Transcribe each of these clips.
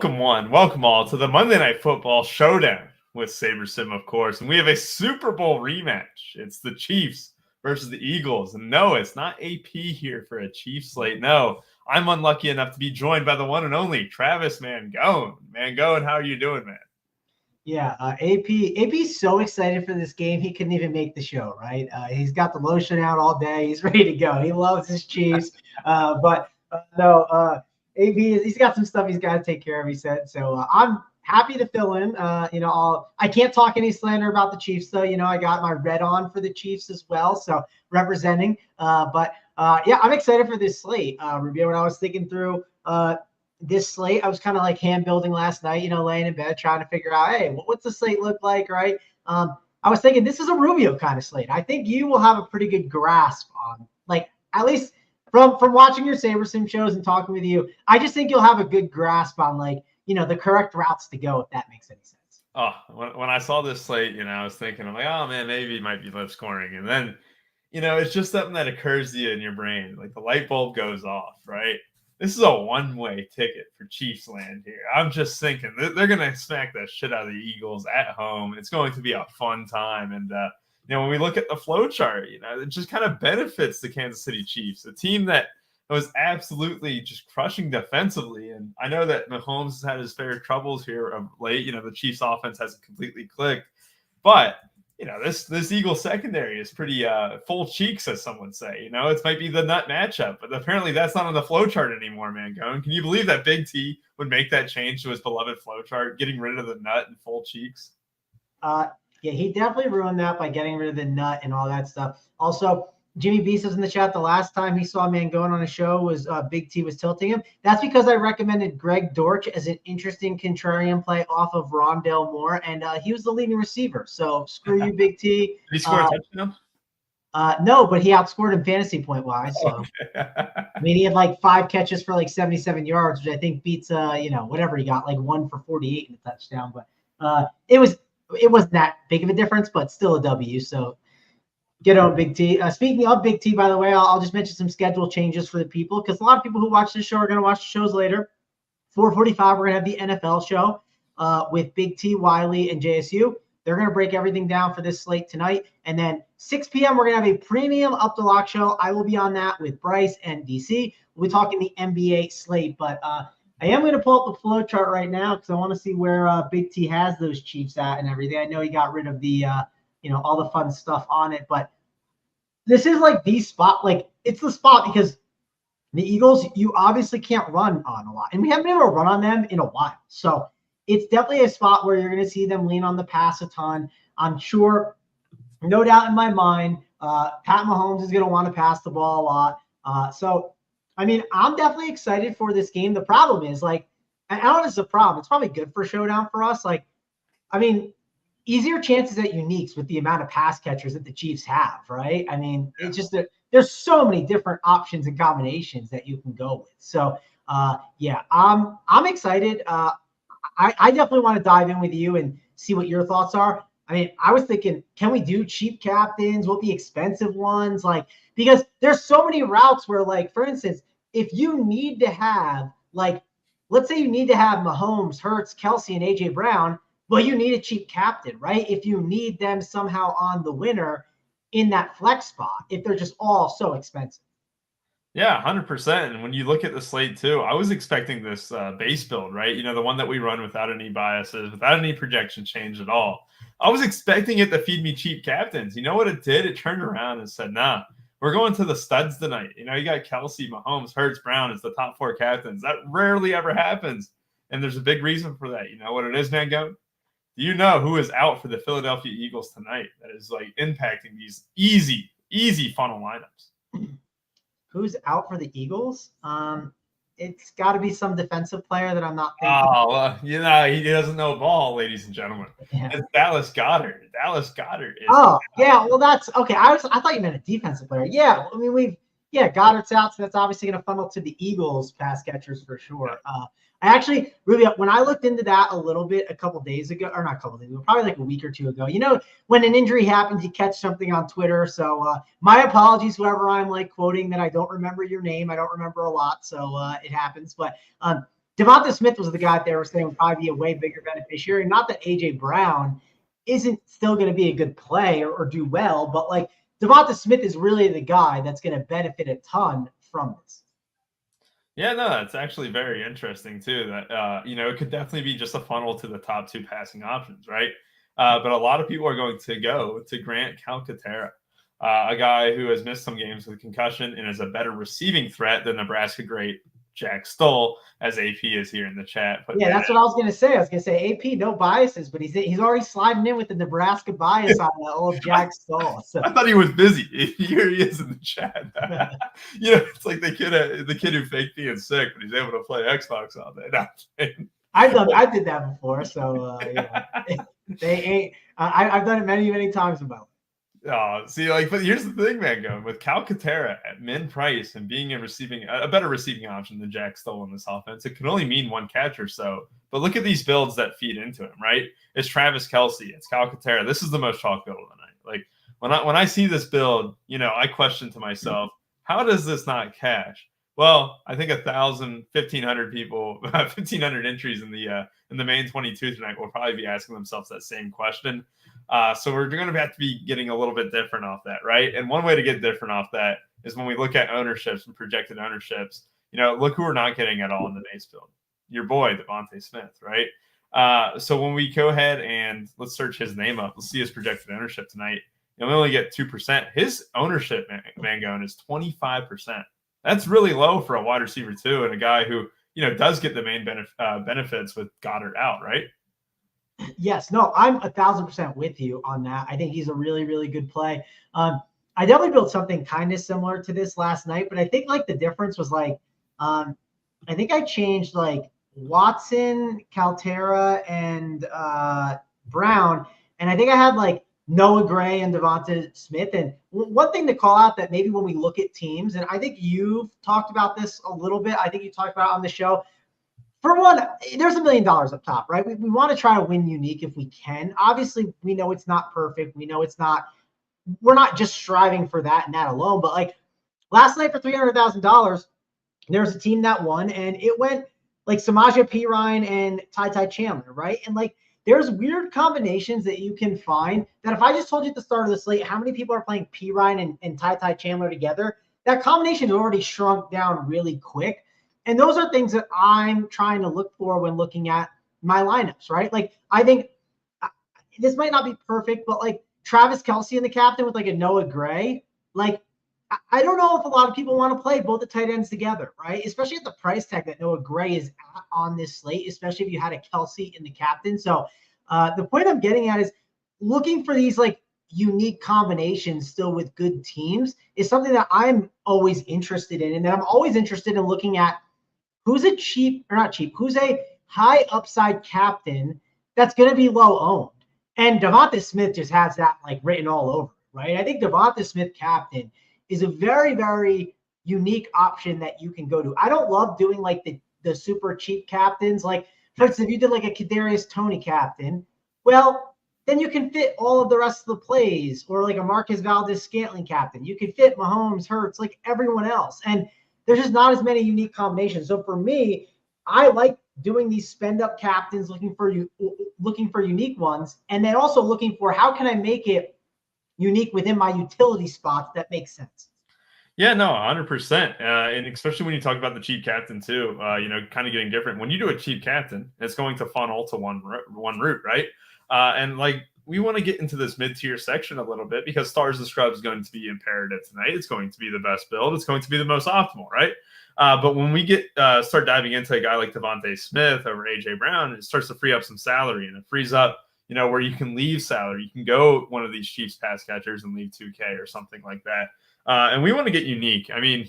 Welcome all to the Monday Night Football Showdown with Sabersim, of course. And we have a Super Bowl rematch. It's the Chiefs versus the Eagles. And no, it's not AP here for a Chiefs slate. No, I'm unlucky enough to be joined by the one and only Travis Mangone. Mangone, how are you doing, man? Yeah, AP's so excited for this game, he couldn't even make the show, right? He's got the lotion out all day. He's ready to go. He loves his Chiefs. AP, he's got some stuff he's got to take care of, he said. So I'm happy to fill in. I can't talk any slander about the Chiefs, though. I got my red on for the Chiefs as well, so representing. I'm excited for this slate. Review when I was thinking through this slate, I was kind of like hand building last night, laying in bed trying to figure out, hey, what's the slate look like, right? I was thinking this is a Rubio kind of slate. I think you will have a pretty good grasp on, like, at least from watching your Sabersim shows and talking with you, I just think you'll have a good grasp on, like, the correct routes to go, if that makes any sense. Oh, when I saw this slate, I was thinking, I'm like, oh man, maybe it might be low scoring. And then, it's just something that occurs to you in your brain. Like the light bulb goes off, right? This is a one-way ticket for Chiefs land here. I'm just thinking they're going to smack the shit out of the Eagles at home. It's going to be a fun time. And, when we look at the flow chart, it just kind of benefits the Kansas City Chiefs, a team that was absolutely just crushing defensively. And I know that Mahomes has had his fair troubles here of late. The Chiefs offense hasn't completely clicked. But this Eagles secondary is pretty full cheeks, as some would say. It might be the nut matchup, but apparently that's not on the flow chart anymore, man. Can you believe that Big T would make that change to his beloved flow chart, getting rid of the nut and full cheeks? Yeah, he definitely ruined that by getting rid of the nut and all that stuff. Also, Jimmy B says in the chat the last time he saw a man going on a show was Big T was tilting him. That's because I recommended Greg Dortch as an interesting contrarian play off of Rondale Moore, and he was the leading receiver. So screw you, Big T. Did he score a touchdown? No, but he outscored him fantasy point wise. So okay. I mean, he had like 5 catches for like 77 yards, which I think beats whatever he got, like 1 for 48 in a touchdown. But it wasn't that big of a difference, but still a W. So get on Big T. Speaking of Big T, by the way, I'll just mention some schedule changes for the people, because a lot of people who watch this show are going to watch the shows later. 4:45, we're going to have the NFL show with Big T, Wiley, and JSU. They're going to break everything down for this slate tonight. And then 6 p.m., we're going to have a premium Up the Lock show. I will be on that with Bryce and DC. We'll be talking the NBA slate. But I am going to pull up the flow chart right now because I want to see where Big T has those Chiefs at and everything. I know he got rid of the all the fun stuff on it, but this is like the spot. Like, it's the spot because the Eagles, you obviously can't run on a lot, and we haven't been able to run on them in a while. So it's definitely a spot where you're going to see them lean on the pass a ton. I'm sure, no doubt in my mind, Pat Mahomes is going to want to pass the ball a lot. So, I mean, I'm definitely excited for this game. The problem is, like, I don't know if it's a problem. It's probably good for Showdown for us. Like, I mean, easier chances at uniques with the amount of pass catchers that the Chiefs have, right? I mean, it's just that there's so many different options and combinations that you can go with. So, I'm excited. I definitely want to dive in with you and see what your thoughts are. I mean, I was thinking, can we do cheap captains? What the expensive ones? Like, because there's so many routes where, like, for instance, if you need to have, like, let's say you need to have Mahomes, Hurts, Kelsey, and A.J. Brown, well, you need a cheap captain, right? If you need them somehow on the winner in that flex spot, if they're just all so expensive. Yeah, 100%. And when you look at the slate too, I was expecting this base build, right? The one that we run without any biases, without any projection change at all. I was expecting it to feed me cheap captains. You know what it did? It turned around and said, nah, we're going to the studs tonight. You got Kelsey, Mahomes, Hurts, Brown as the top 4 captains. That rarely ever happens. And there's a big reason for that. You know what it is, Mango? Do you know who is out for the Philadelphia Eagles tonight that is, like, impacting these easy funnel lineups? Who's out for the Eagles? It's got to be some defensive player that I'm not thinking. Oh, he doesn't know ball, ladies and gentlemen. Yeah. It's Dallas Goedert. Dallas Goedert is. Oh, yeah. Well, that's okay. I thought you meant a defensive player. Yeah. I mean, Goddard's out, so that's obviously going to funnel to the Eagles pass catchers for sure. I actually, really, when I looked into that a little bit a couple days ago, or not a couple days ago, probably like a week or two ago, when an injury happens, you catch something on Twitter. So my apologies, whoever I'm like quoting that I don't remember your name. I don't remember a lot, so it happens. But Devonta Smith was the guy they were saying would probably be a way bigger beneficiary. Not that AJ Brown isn't still going to be a good play or do well, but like Devonta Smith is really the guy that's going to benefit a ton from this. Yeah, no, that's actually very interesting too. That it could definitely be just a funnel to the top 2 passing options, right? But a lot of people are going to go to Grant Calcaterra, a guy who has missed some games with concussion and is a better receiving threat than Nebraska great Jack Stoll, as AP is here in the chat. Yeah, that's what I was going to say. I was going to say AP, no biases, but he's already sliding in with the Nebraska bias on the old Jack Stoll. So. I thought he was busy. Here he is in the chat. It's like the kid who faked being sick, but he's able to play Xbox all day. I did that before, so they ain't. I've done it many times in my life. Oh, see, but here's the thing, man. Going with Calcaterra at min price and being a better receiving option than Jack Stoll in this offense, it can only mean one catch or so. But look at these builds that feed into him, right? It's Travis Kelce, it's Calcaterra. This is the most chalk build of the night. Like when I see this build, I question to myself, how does this not cash? Well, I think 1,000, 1,500 people, 1,500 entries in the main 22 tonight will probably be asking themselves that same question. So we're going to have to be getting a little bit different off that, right? And one way to get different off that is when we look at ownerships and projected ownerships. Look who we're not getting at all in the base build. Your boy, Devonta Smith, right? So when we go ahead and let's search his name up, let's see his projected ownership tonight. We only get 2%. His ownership, Mangone, is 25%. That's really low for a wide receiver too, and a guy who does get the main benefits with Goddard out, right? Yes, no, I'm 1,000% with you on that. I think he's a really, really good play. I definitely built something kind of similar to this last night, but I think the difference was I think I changed Watson, Calcaterra, and Brown, and I think I had Noah Gray and Devonta Smith. And one thing to call out that maybe when we look at teams, and I think you've talked about this a little bit, I think you talked about it on the show. For one, there's $1 million up top, right? We want to try to win unique if we can. Obviously, we know it's not perfect. We know we're not just striving for that and that alone. But last night for $300,000, there's a team that won, and it went Samaje Perine and Ty Chandler, right? And there's weird combinations that you can find that if I just told you at the start of the slate how many people are playing Perine and Ty Chandler together, that combination has already shrunk down really quick. And those are things that I'm trying to look for when looking at my lineups, right? I think this might not be perfect, but Travis Kelce in the captain with a Noah Gray, I don't know if a lot of people want to play both the tight ends together, right? Especially at the price tag that Noah Gray is at on this slate, especially if you had a Kelce in the captain. So the point I'm getting at is looking for these unique combinations still with good teams is something that I'm always interested in. And then I'm always interested in looking at who's who's a high upside captain that's going to be low owned. And Devonta Smith just has that written all over, right? I think Devonta Smith captain is a very, very unique option that you can go to. I don't love doing the super cheap captains. For instance, if you did a Kadarius Toney captain, well, then you can fit all of the rest of the plays, or a Marquez Valdez-Scantling captain. You can fit Mahomes, Hurts, everyone else. And there's just not as many unique combinations. So for me, I like doing these spend up captains, looking for unique ones, and then also looking for how can I make it unique within my utility spots that makes sense. Yeah, no, 100%. And especially when you talk about the cheap captain too, kind of getting different. When you do a cheap captain, it's going to funnel to one route, right? And we want to get into this mid-tier section a little bit because Stars and Scrubs is going to be imperative tonight. It's going to be the best build. It's going to be the most optimal, right? But when we start diving into a guy like Devonta Smith over AJ Brown, it starts to free up some salary, and it frees up, where you can leave salary. You can go one of these Chiefs pass catchers and leave 2K or something like that. And we want to get unique. I mean,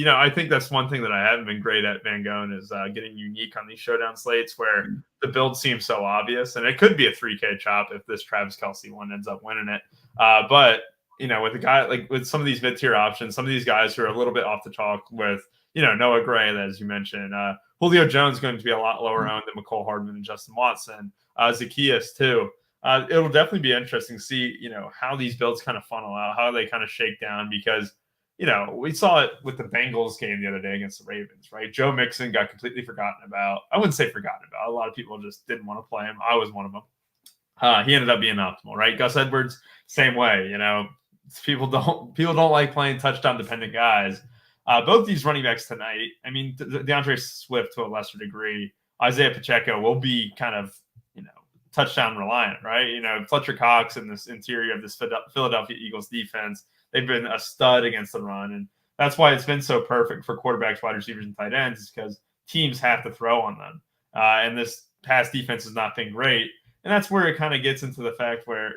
I think that's one thing that I haven't been great at, Mangone, is getting unique on these showdown slates where the build seems so obvious. And it could be a 3K chop if this Travis Kelce one ends up winning it. But, with a guy with some of these mid-tier options, some of these guys who are a little bit off the chalk with, Noah Gray, as you mentioned, Julio Jones is going to be a lot lower owned than McCole Hardman and Justin Watson, Zacchaeus too. It'll definitely be interesting to see, how these builds kind of funnel out, how they kind of shake down, because we saw it with the Bengals game the other day against the Ravens, right? Joe Mixon got completely forgotten about. I wouldn't say forgotten about. A lot of people just didn't want to play him. I was one of them. He ended up being optimal, right? Gus Edwards, same way. People don't like playing touchdown dependent guys. Both these running backs tonight, I mean, DeAndre Swift to a lesser degree, Isaiah Pacheco will be kind of, touchdown reliant, right? Fletcher Cox in this interior of this Philadelphia Eagles defense, they've been a stud against the run. And that's why it's been so perfect for quarterbacks, wide receivers, and tight ends, is because teams have to throw on them. And this pass defense has not been great. And that's where it kind of gets into the fact where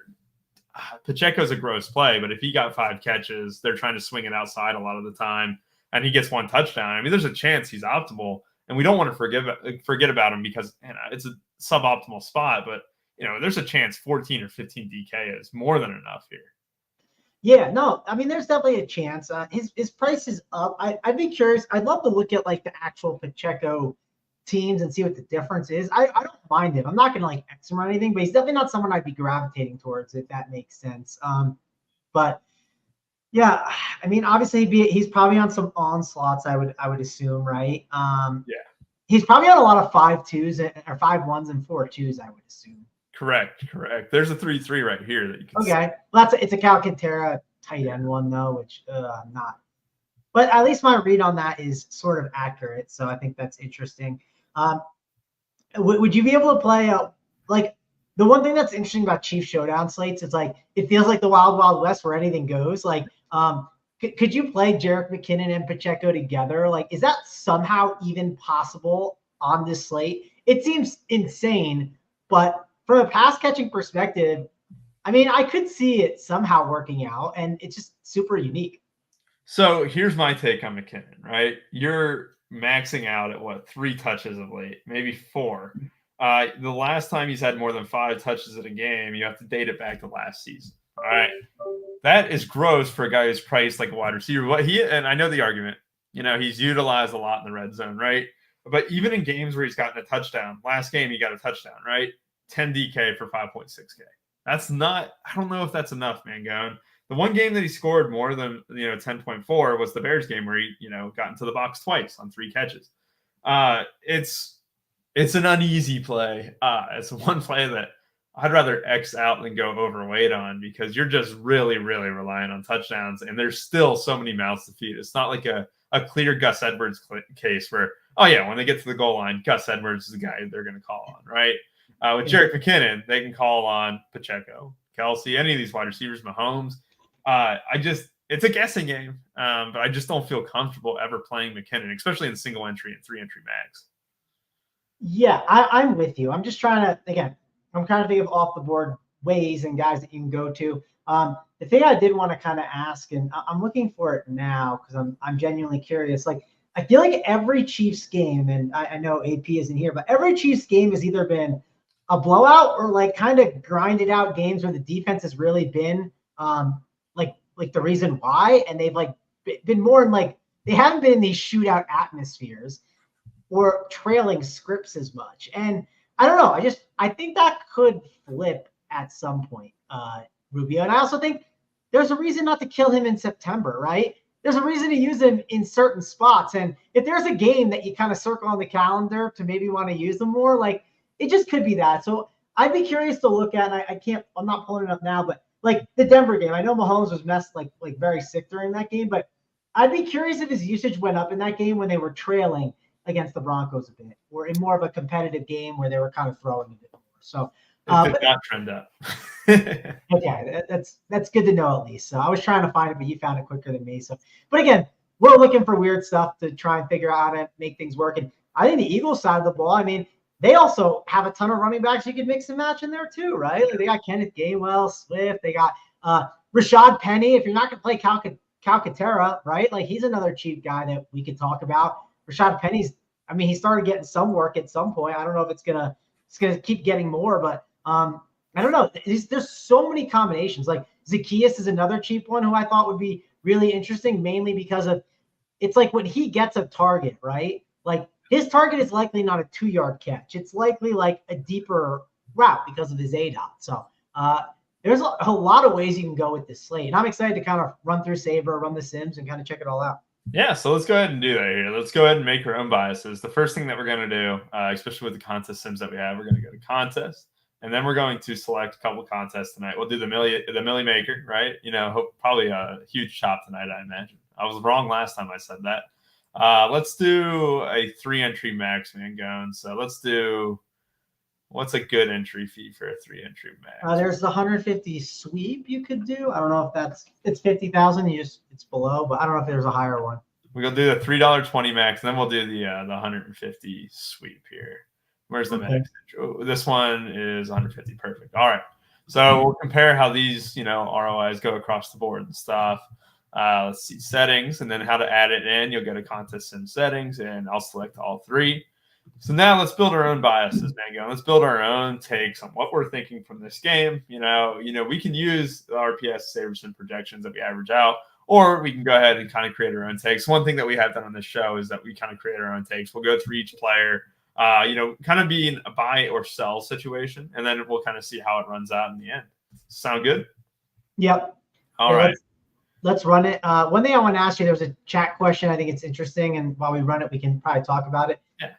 Pacheco's a gross play, but if he got 5 catches, they're trying to swing it outside a lot of the time, and he gets 1 touchdown. I mean, there's a chance he's optimal, and we don't want to forget about him because it's a suboptimal spot, but there's a chance 14 or 15 DK is more than enough here. Yeah, no, I mean, there's definitely a chance. His price is up. I'd be curious. I'd love to look at like the actual Pacheco teams and see what the difference is. I don't mind him. I'm not going to like X him or anything, but he's definitely not someone I'd be gravitating towards, if that makes sense. But yeah, I mean, obviously he's probably on some onslaughts, I would assume, right? Yeah. He's probably on a lot of 5-2s or 5-1s and 4-2s, I would assume. Correct. There's a 3-3 right here that you can see. Well, it's a Calcaterra tight end one though, which I'm not. But at least my read on that is sort of accurate, so I think that's interesting. Would you be able to play like the one thing that's interesting about Chiefs Showdown slates? It's like it feels like the Wild Wild West where anything goes. Like, could you play Jerick McKinnon and Pacheco together? Like, is that somehow even possible on this slate? It seems insane, but from a pass catching perspective, I mean, I could see it somehow working out, and it's just super unique. So here's my take on McKinnon, right? You're maxing out at 3 touches of late, maybe 4. The last time he's had more than 5 touches in a game, you have to date it back to last season. All right. That is gross for a guy who's priced like a wide receiver. And I know the argument, he's utilized a lot in the red zone, right? But even in games where he's gotten a touchdown, last game he got a touchdown, right? 10 DK for 5.6K. That's not, I don't know if that's enough, man, going. The one game that he scored more than 10.4 was the Bears game where he got into the box twice on 3 catches. It's an uneasy play. It's one play that I'd rather X out than go overweight on, because you're just really, really relying on touchdowns, and there's still so many mouths to feed. It's not like a clear Gus Edwards case where, when they get to the goal line, Gus Edwards is the guy they're going to call on, right? With Jerick McKinnon, they can call on Pacheco, Kelsey, any of these wide receivers, Mahomes. It's a guessing game, but I just don't feel comfortable ever playing McKinnon, especially in single entry and 3-entry mags. Yeah, I'm with you. I'm just trying to, again, I'm kind of thinking of off the board ways and guys that you can go to. The thing I did want to kind of ask, and I'm looking for it now because I'm genuinely curious. Like, I feel like every Chiefs game, and I know AP isn't here, but every Chiefs game has either been a blowout or like kind of grinded out games where the defense has really been like the reason why, and they've like been more in like they haven't been in these shootout atmospheres or trailing scripts as much. And I don't know, I think that could flip at some point, Rubio. And I also think there's a reason not to kill him in September, right? There's a reason to use him in certain spots. And if there's a game that you kind of circle on the calendar to maybe want to use them more, like it just could be that. So I'd be curious to look at, and I'm not pulling it up now, but like the Denver game, I know Mahomes was messed like very sick during that game, but I'd be curious if his usage went up in that game when they were trailing against the Broncos a bit, or in more of a competitive game where they were kind of throwing a bit more. So it did not trend up. Okay, that's good to know at least. So I was trying to find it, but you found it quicker than me. So, but again, we're looking for weird stuff to try and figure out how to make things work. And I think the Eagles side of the ball, I mean, they also have a ton of running backs you can mix and match in there too, right? Like they got Kenneth Gainwell, Swift. They got Rashad Penny. If you're not going to play Calcaterra, right? Like he's another cheap guy that we could talk about. Rashad Penny's, I mean, he started getting some work at some point. I don't know if it's gonna keep getting more, but I don't know. There's so many combinations. Like Zacchaeus is another cheap one who I thought would be really interesting, mainly because of it's like when he gets a target, right? Like his target is likely not a 2-yard catch. It's likely like a deeper route because of his ADOT. So there's a lot of ways you can go with this slate. And I'm excited to kind of run through Saber, run the Sims, and kind of check it all out. Yeah, so let's go ahead and do that here. Let's go ahead and make our own biases. The first thing that we're going to do, especially with the contest sims that we have, we're going to go to contest, and then we're going to select a couple contests tonight. We'll do the Millie Maker, right? Probably a huge chop tonight, I imagine. I was wrong last time I said that. Let's do a 3-entry max, man, going. So let's do, what's a good entry fee for a 3-entry max? There's the 150 sweep you could do. I don't know if it's 50,000. It's below, but I don't know if there's a higher one. We'll do the $3.20 max, and then we'll do the 150 sweep here. Where's the max? Oh, this one is 150. Perfect. All right. So we'll compare how these, ROIs go across the board and stuff. Let's see settings, and then how to add it in. You'll go to contest sim settings, and I'll select all 3. So now let's build our own biases, Mango. Let's build our own takes on what we're thinking from this game. We can use the RPS Sabersim projections that we average out, or we can go ahead and kind of create our own takes. One thing that we have done on this show is that we kind of create our own takes. We'll go through each player, kind of be in a buy or sell situation, and then we'll kind of see how it runs out in the end. Sound good? Yep. All right. Let's run it. One thing I want to ask you, there was a chat question. I think it's interesting, and while we run it, we can probably talk about it. Yeah.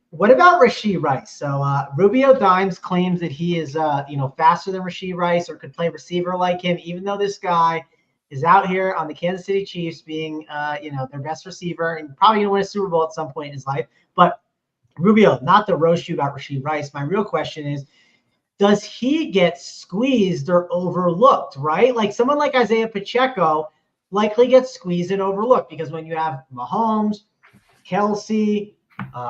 What about Rashee Rice? So Rubio Dimes claims that he is, faster than Rashee Rice or could play receiver like him, even though this guy is out here on the Kansas City Chiefs being, their best receiver and probably going to win a Super Bowl at some point in his life. But Rubio, not the roast you about Rashee Rice. My real question is, does he get squeezed or overlooked, right? Like someone like Isaiah Pacheco likely gets squeezed and overlooked because when you have Mahomes, Kelsey,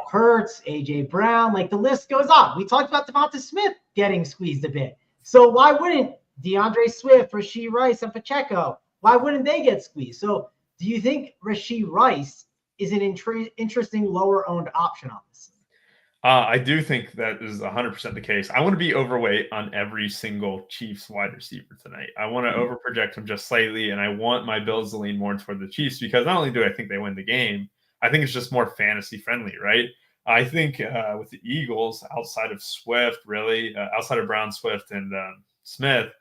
Hurts, A.J. Brown, like the list goes on. We talked about Devonta Smith getting squeezed a bit. So why wouldn't DeAndre Swift, Rashee Rice, and Pacheco, why wouldn't they get squeezed? So do you think Rashee Rice is an interesting lower-owned option on this? I do think that is 100% the case. I want to be overweight on every single Chiefs wide receiver tonight. I want to overproject them just slightly, and I want my Bills to lean more toward the Chiefs because not only do I think they win the game, I think it's just more fantasy friendly, right? I think with the Eagles, outside of Swift, really, outside of Brown, Swift, and Smith,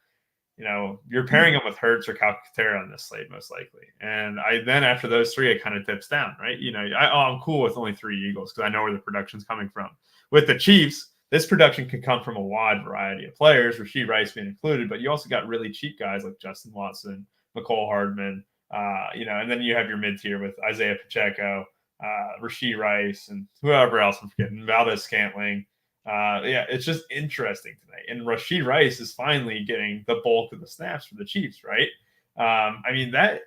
you're pairing them with Hurts or Calcaterra on this slate most likely. And then after those 3, it kind of dips down, right? I'm cool with only 3 Eagles because I know where the production's coming from. With the Chiefs, this production could come from a wide variety of players, Rashee Rice being included, but you also got really cheap guys like Justin Watson, McCole Hardman, and then you have your mid-tier with Isaiah Pacheco, Rashee Rice, and whoever else I'm forgetting, Valdez-Scantling. It's just interesting tonight. And Rashee Rice is finally getting the bulk of the snaps for the Chiefs, right? That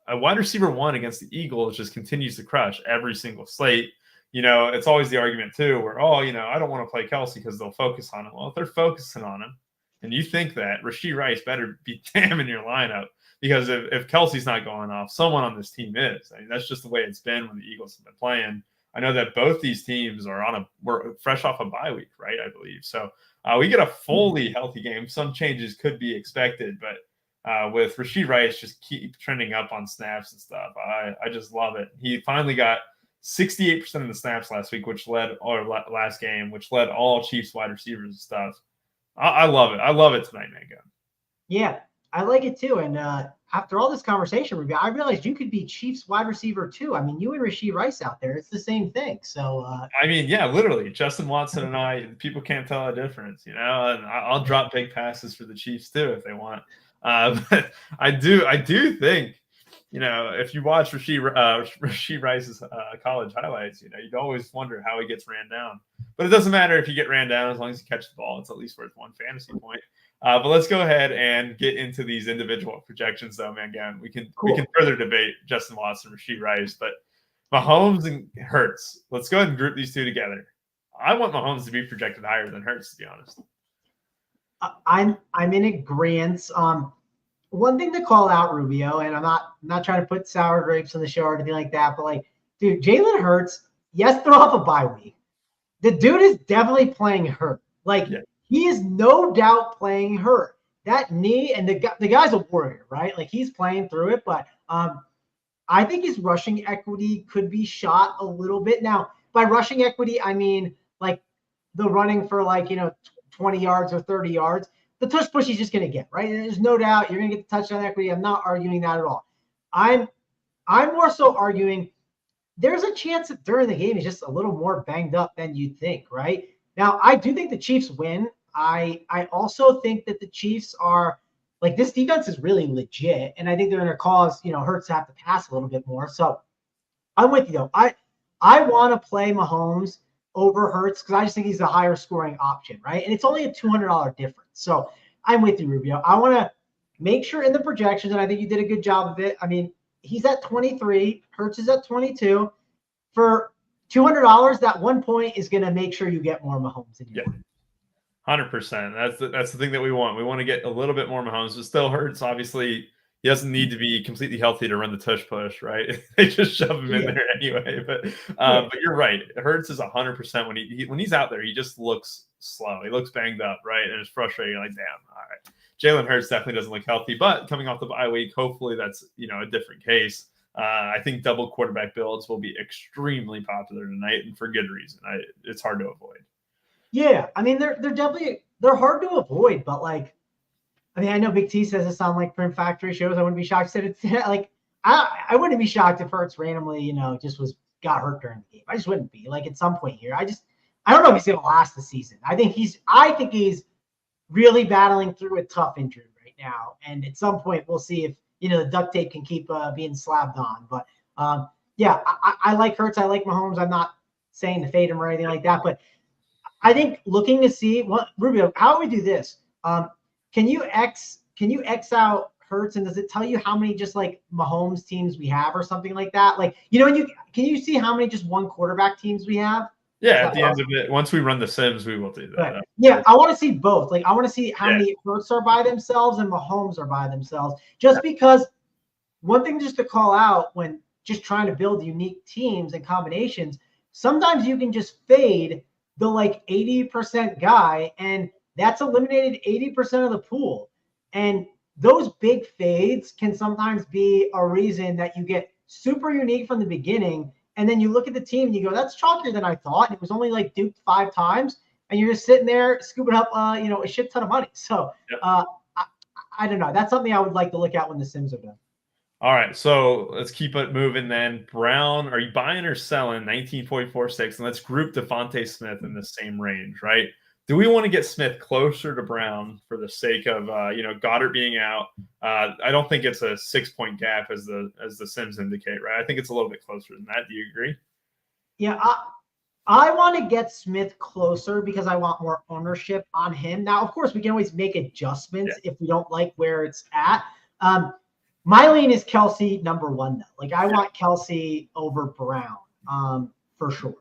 a wide receiver 1 against the Eagles just continues to crush every single slate. It's always the argument too, where, I don't want to play Kelsey because they'll focus on him. Well, if they're focusing on him and you think that, Rashee Rice better be damn in your lineup because if Kelsey's not going off, someone on this team is. That's just the way it's been when the Eagles have been playing. I know that both these teams we're fresh off a bye week, right? I believe. So we get a fully healthy game. Some changes could be expected, but with Rashee Rice just keep trending up on snaps and stuff, I just love it. He finally got 68% of the snaps last game, which led all Chiefs wide receivers and stuff. I love it. I love it tonight, Mango. Yeah, I like it too. And after all this conversation, I realized you could be Chiefs wide receiver too. You and Rashee Rice out there, it's the same thing. So literally, Justin Watson and I, people can't tell a difference, and I'll drop big passes for the Chiefs too if they want. But I do think, if you watch Rashee Rice's college highlights, you'd always wonder how he gets ran down. But it doesn't matter if you get ran down as long as you catch the ball. It's at least worth 1 fantasy point. But let's go ahead and get into these individual projections, though, man. Again, we can further debate Justin Watson, Rashee Rice, but Mahomes and Hurts. Let's go ahead and group these 2 together. I want Mahomes to be projected higher than Hurts, to be honest. I'm in agreement. One thing to call out, Rubio, and I'm not trying to put sour grapes on the show or anything like that, but dude, Jalen Hurts, yes, they're off a bye week. The dude is definitely playing hurt. He is no doubt playing hurt. That knee, and the guy's a warrior, right? He's playing through it, but I think his rushing equity could be shot a little bit. Now, by rushing equity, I mean the running for 20 yards or 30 yards. the tush push he's just going to get, right? And there's no doubt you're going to get the touchdown equity. I'm not arguing that at all. I'm more so arguing there's a chance that during the game he's just a little more banged up than you'd think, right? Now, I do think the Chiefs win. I also think that the Chiefs are like, this defense is really legit, and I think they're going to cause, Hurts to have to pass a little bit more. So I'm with you though. I want to play Mahomes over Hurts because I just think he's a higher scoring option, right? And it's only a $200 difference. So I'm with you, Rubio. I want to make sure in the projections, and I think you did a good job of it. I mean, he's at 23, Hurts is at 22. For $200, that 1 point is going to make sure you get more Mahomes in your 100%. That's the thing that we want. We want to get a little bit more Mahomes. It still Hurts. Obviously, he doesn't need to be completely healthy to run the tush push, right? They just shove him in there anyway. But you're right. Hurts is 100% when he's out there. He just looks slow. He looks banged up, right? And it's frustrating. Like, damn, all right. Jalen Hurts definitely doesn't look healthy, but coming off the bye week, hopefully that's a different case. I think double quarterback builds will be extremely popular tonight, and for good reason. It's hard to avoid. Yeah, I mean they're definitely hard to avoid, but like, I mean, I know Big T says it sounds like Print Factory shows. I wouldn't be shocked. Said it's like I wouldn't be shocked if Hurts randomly, just got hurt during the game. I just wouldn't be like at some point here. I don't know if he's gonna last the season. I think he's really battling through a tough injury right now, and at some point we'll see if the duct tape can keep being slapped on. But I like Hurts. I like Mahomes. I'm not saying to fade him or anything like that, but I think looking to see what Rubio, how do we do this? Can you X out Hurts, and does it tell you how many just like Mahomes teams we have or something like that? Like, can you see how many just one quarterback teams we have? Yeah, at the end of it, once we run the Sims, we will do that. Right. Yeah, I want to see both. Like, I want to see how many Hurts are by themselves and Mahomes are by themselves. Just because one thing just to call out when just trying to build unique teams and combinations, sometimes you can just fade the like 80% guy, and that's eliminated 80% of the pool. And those big fades can sometimes be a reason that you get super unique from the beginning. And then you look at the team and you go, that's chalkier than I thought. And it was only like duped 5 times. And you're just sitting there scooping up, a shit ton of money. So I don't know. That's something I would like to look at when the Sims are done. All right. So let's keep it moving then. Brown, are you buying or selling 19.46? And let's group Devontae Smith in the same range, right? Do we want to get Smith closer to Brown for the sake of Goddard being out? I don't think it's a 6-point gap as the Sims indicate, right? I think it's a little bit closer than that. Do you agree? Yeah, I want to get Smith closer because I want more ownership on him. Now, of course, we can always make adjustments if we don't like where it's at. My lean is Kelsey number 1 though. Like, I want Kelsey over Brown for sure.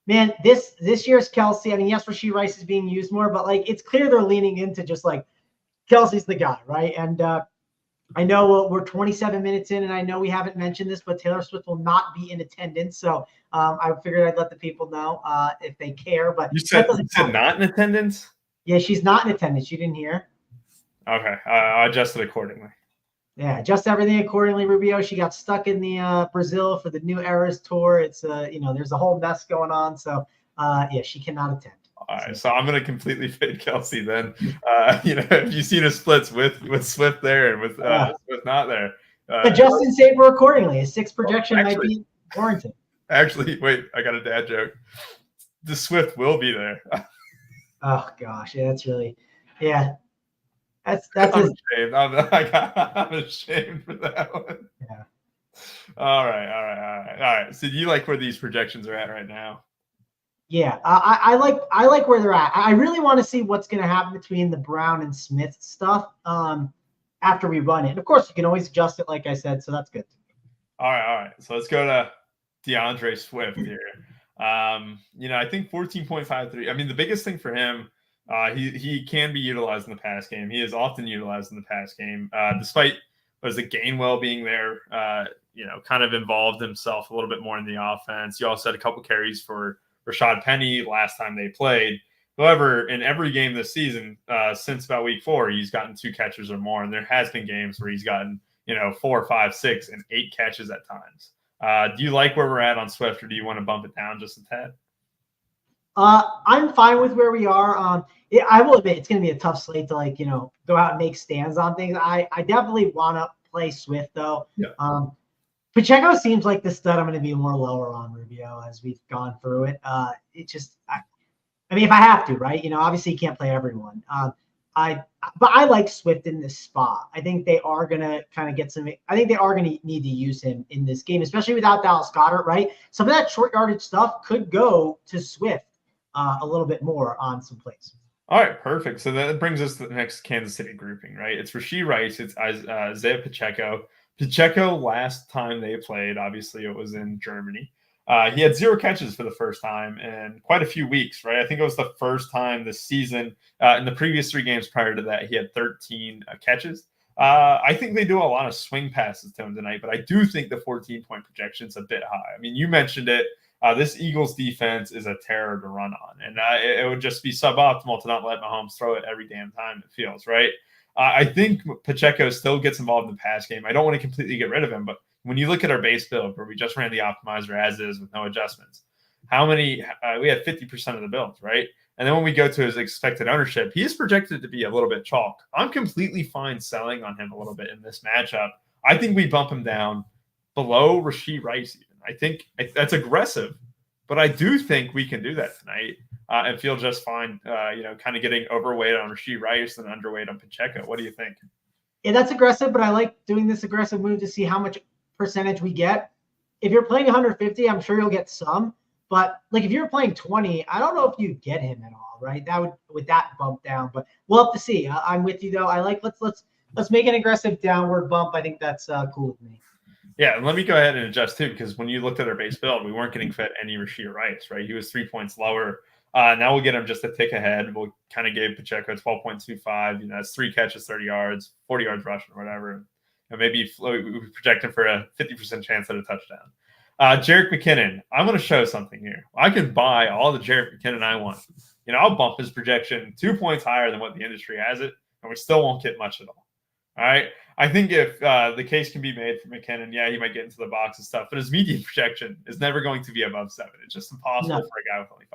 Man, this year's Kelsey, I mean, yes, Rashee Rice is being used more, but like, it's clear they're leaning into just like Kelsey's the guy, right? And I know we're 27 minutes in, and I know we haven't mentioned this, but Taylor Swift will not be in attendance. So I figured I'd let the people know if they care. But you said not in attendance? Yeah, she's not in attendance. You didn't hear? Okay, I adjusted accordingly. Yeah, adjust everything accordingly, Rubio. She got stuck in the Brazil for the New Eras tour. It's there's a whole mess going on. So she cannot attend. All right, so I'm gonna completely fade Kelsey then. If you see the splits with Swift there and with Swift not there, adjust and saber accordingly. A 6 projection might be warranted. Actually, wait, I got a dad joke. The Swift will be there. Oh gosh, yeah, that's really, yeah. That's I'm ashamed. I'm ashamed for that one. Yeah. All right. So do you like where these projections are at right now? Yeah, I like where they're at. I really want to see what's going to happen between the Brown and Smith stuff after we run it. And of course, you can always adjust it, like I said, so that's good. All right. So let's go to DeAndre Swift here. I think 14.53. I mean, the biggest thing for him, he can be utilized in the pass game. He is often utilized in the pass game, despite Gainwell being there. Kind of involved himself a little bit more in the offense. You also had a couple carries for Rashad Penny last time they played. However, in every game this season, since about week 4, he's gotten 2 catches or more, and there has been games where he's gotten 4, 5, 6, and 8 catches at times. Do you like where we're at on Swift, or do you want to bump it down just a tad? I'm fine with where we are. I will admit it's going to be a tough slate to go out and make stands on things. I definitely want to play Swift though. Yeah. Pacheco seems like the stud I'm going to be more lower on Rubio as we've gone through it. I mean, if I have to, right? Obviously you can't play everyone. But I like Swift in this spot. I think they are going to kind of get some. I think they are going to need to use him in this game, especially without Dallas Goedert, right? Some of that short yardage stuff could go to Swift a little bit more on some plays. All right, perfect. So that brings us to the next Kansas City grouping, right? It's Rashee Rice. It's Isaiah Pacheco. Pacheco, last time they played, obviously it was in Germany. He had 0 catches for the first time in quite a few weeks, right? I think it was the first time this season. In the previous 3 games prior to that, he had 13 catches. I think they do a lot of swing passes to him tonight, but I do think the 14-point projection is a bit high. I mean, you mentioned it. This Eagles defense is a terror to run on, and it would just be suboptimal to not let Mahomes throw it every damn time it feels, right? I think Pacheco still gets involved in the pass game. I don't want to completely get rid of him, but when you look at our base build where we just ran the optimizer as is with no adjustments, how many we had 50% of the build, right? And then when we go to his expected ownership, he is projected to be a little bit chalk. I'm completely fine selling on him a little bit in this matchup. I think we bump him down below Rashee Rice even. I think that's aggressive, but I do think we can do that tonight and feel just fine, kind of getting overweight on Rashee Rice and underweight on Pacheco. What do you think? Yeah, that's aggressive, but I like doing this aggressive move to see how much percentage we get. If you're playing 150, I'm sure you'll get some, but like if you're playing 20, I don't know if you get him at all, right? That would with that bump down, but we'll have to see. I'm with you though. I like let's make an aggressive downward bump. I think that's cool with me. Yeah, and let me go ahead and adjust too, because when you looked at our base build, we weren't getting fed any Rashee Rice, right? He was 3 points lower. Now we'll get him just a tick ahead. We'll kind of give Pacheco 12.25. That's 3 catches, 30 yards, 40 yards rushing, or whatever. And maybe we project him for a 50% chance at a touchdown. Jerick McKinnon, I'm going to show something here. I can buy all the Jerick McKinnon I want. I'll bump his projection 2 points higher than what the industry has it, and we still won't get much at all. All right. I think if the case can be made for McKinnon, yeah, he might get into the box and stuff, but his median projection is never going to be above 7. It's just impossible for a guy with only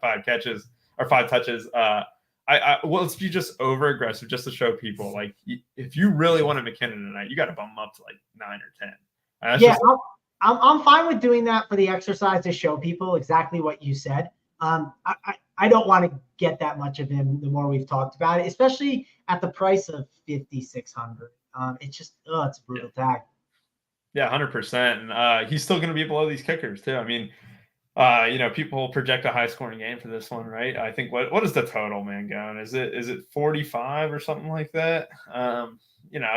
5 catches or 5 touches. Let's be just over aggressive just to show people, like, if you really want a McKinnon tonight, you got to bump him up to like 9 or 10. I'm fine with doing that for the exercise to show people exactly what you said. I don't want to get that much of him the more we've talked about it, especially at the price of 5,600. It's just it's a brutal tag. Yeah, 100%. And he's still going to be below these kickers too. I mean, people project a high scoring game for this one, right? I think what is the total, man, going? Is it 45 or something like that?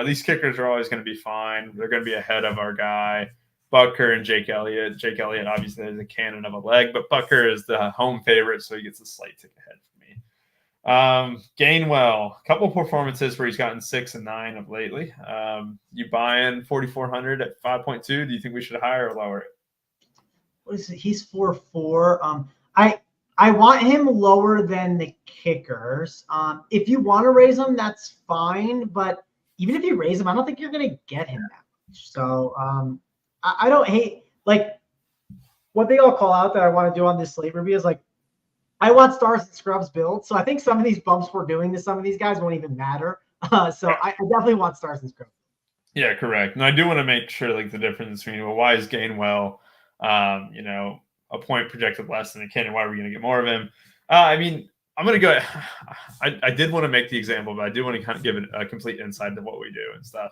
These kickers are always going to be fine. They're going to be ahead of our guy Butker and Jake Elliott. Jake Elliott obviously is a cannon of a leg, but Butker is the home favorite, so he gets a slight tick ahead for me. Gainwell, a couple performances where he's gotten 6 and 9 of lately. You buying 4,400 at 5.2? Do you think we should higher or lower it? What is it? He's 4.4. I want him lower than the kickers. If you want to raise him, that's fine. But even if you raise him, I don't think you're going to get him that much. So I don't hate, like, one thing I'll call out that I want to do on this slate review is, like, I want stars and scrubs build. So I think some of these bumps we're doing to some of these guys won't even matter. So I definitely want stars and scrubs. Yeah, correct. And I do want to make sure, like, the difference between, well, why is Gainwell, a point projected less than a Ken, and why are we going to get more of him? I mean, I'm going to go. I did want to make the example, but I do want to kind of give it a complete insight into what we do and stuff.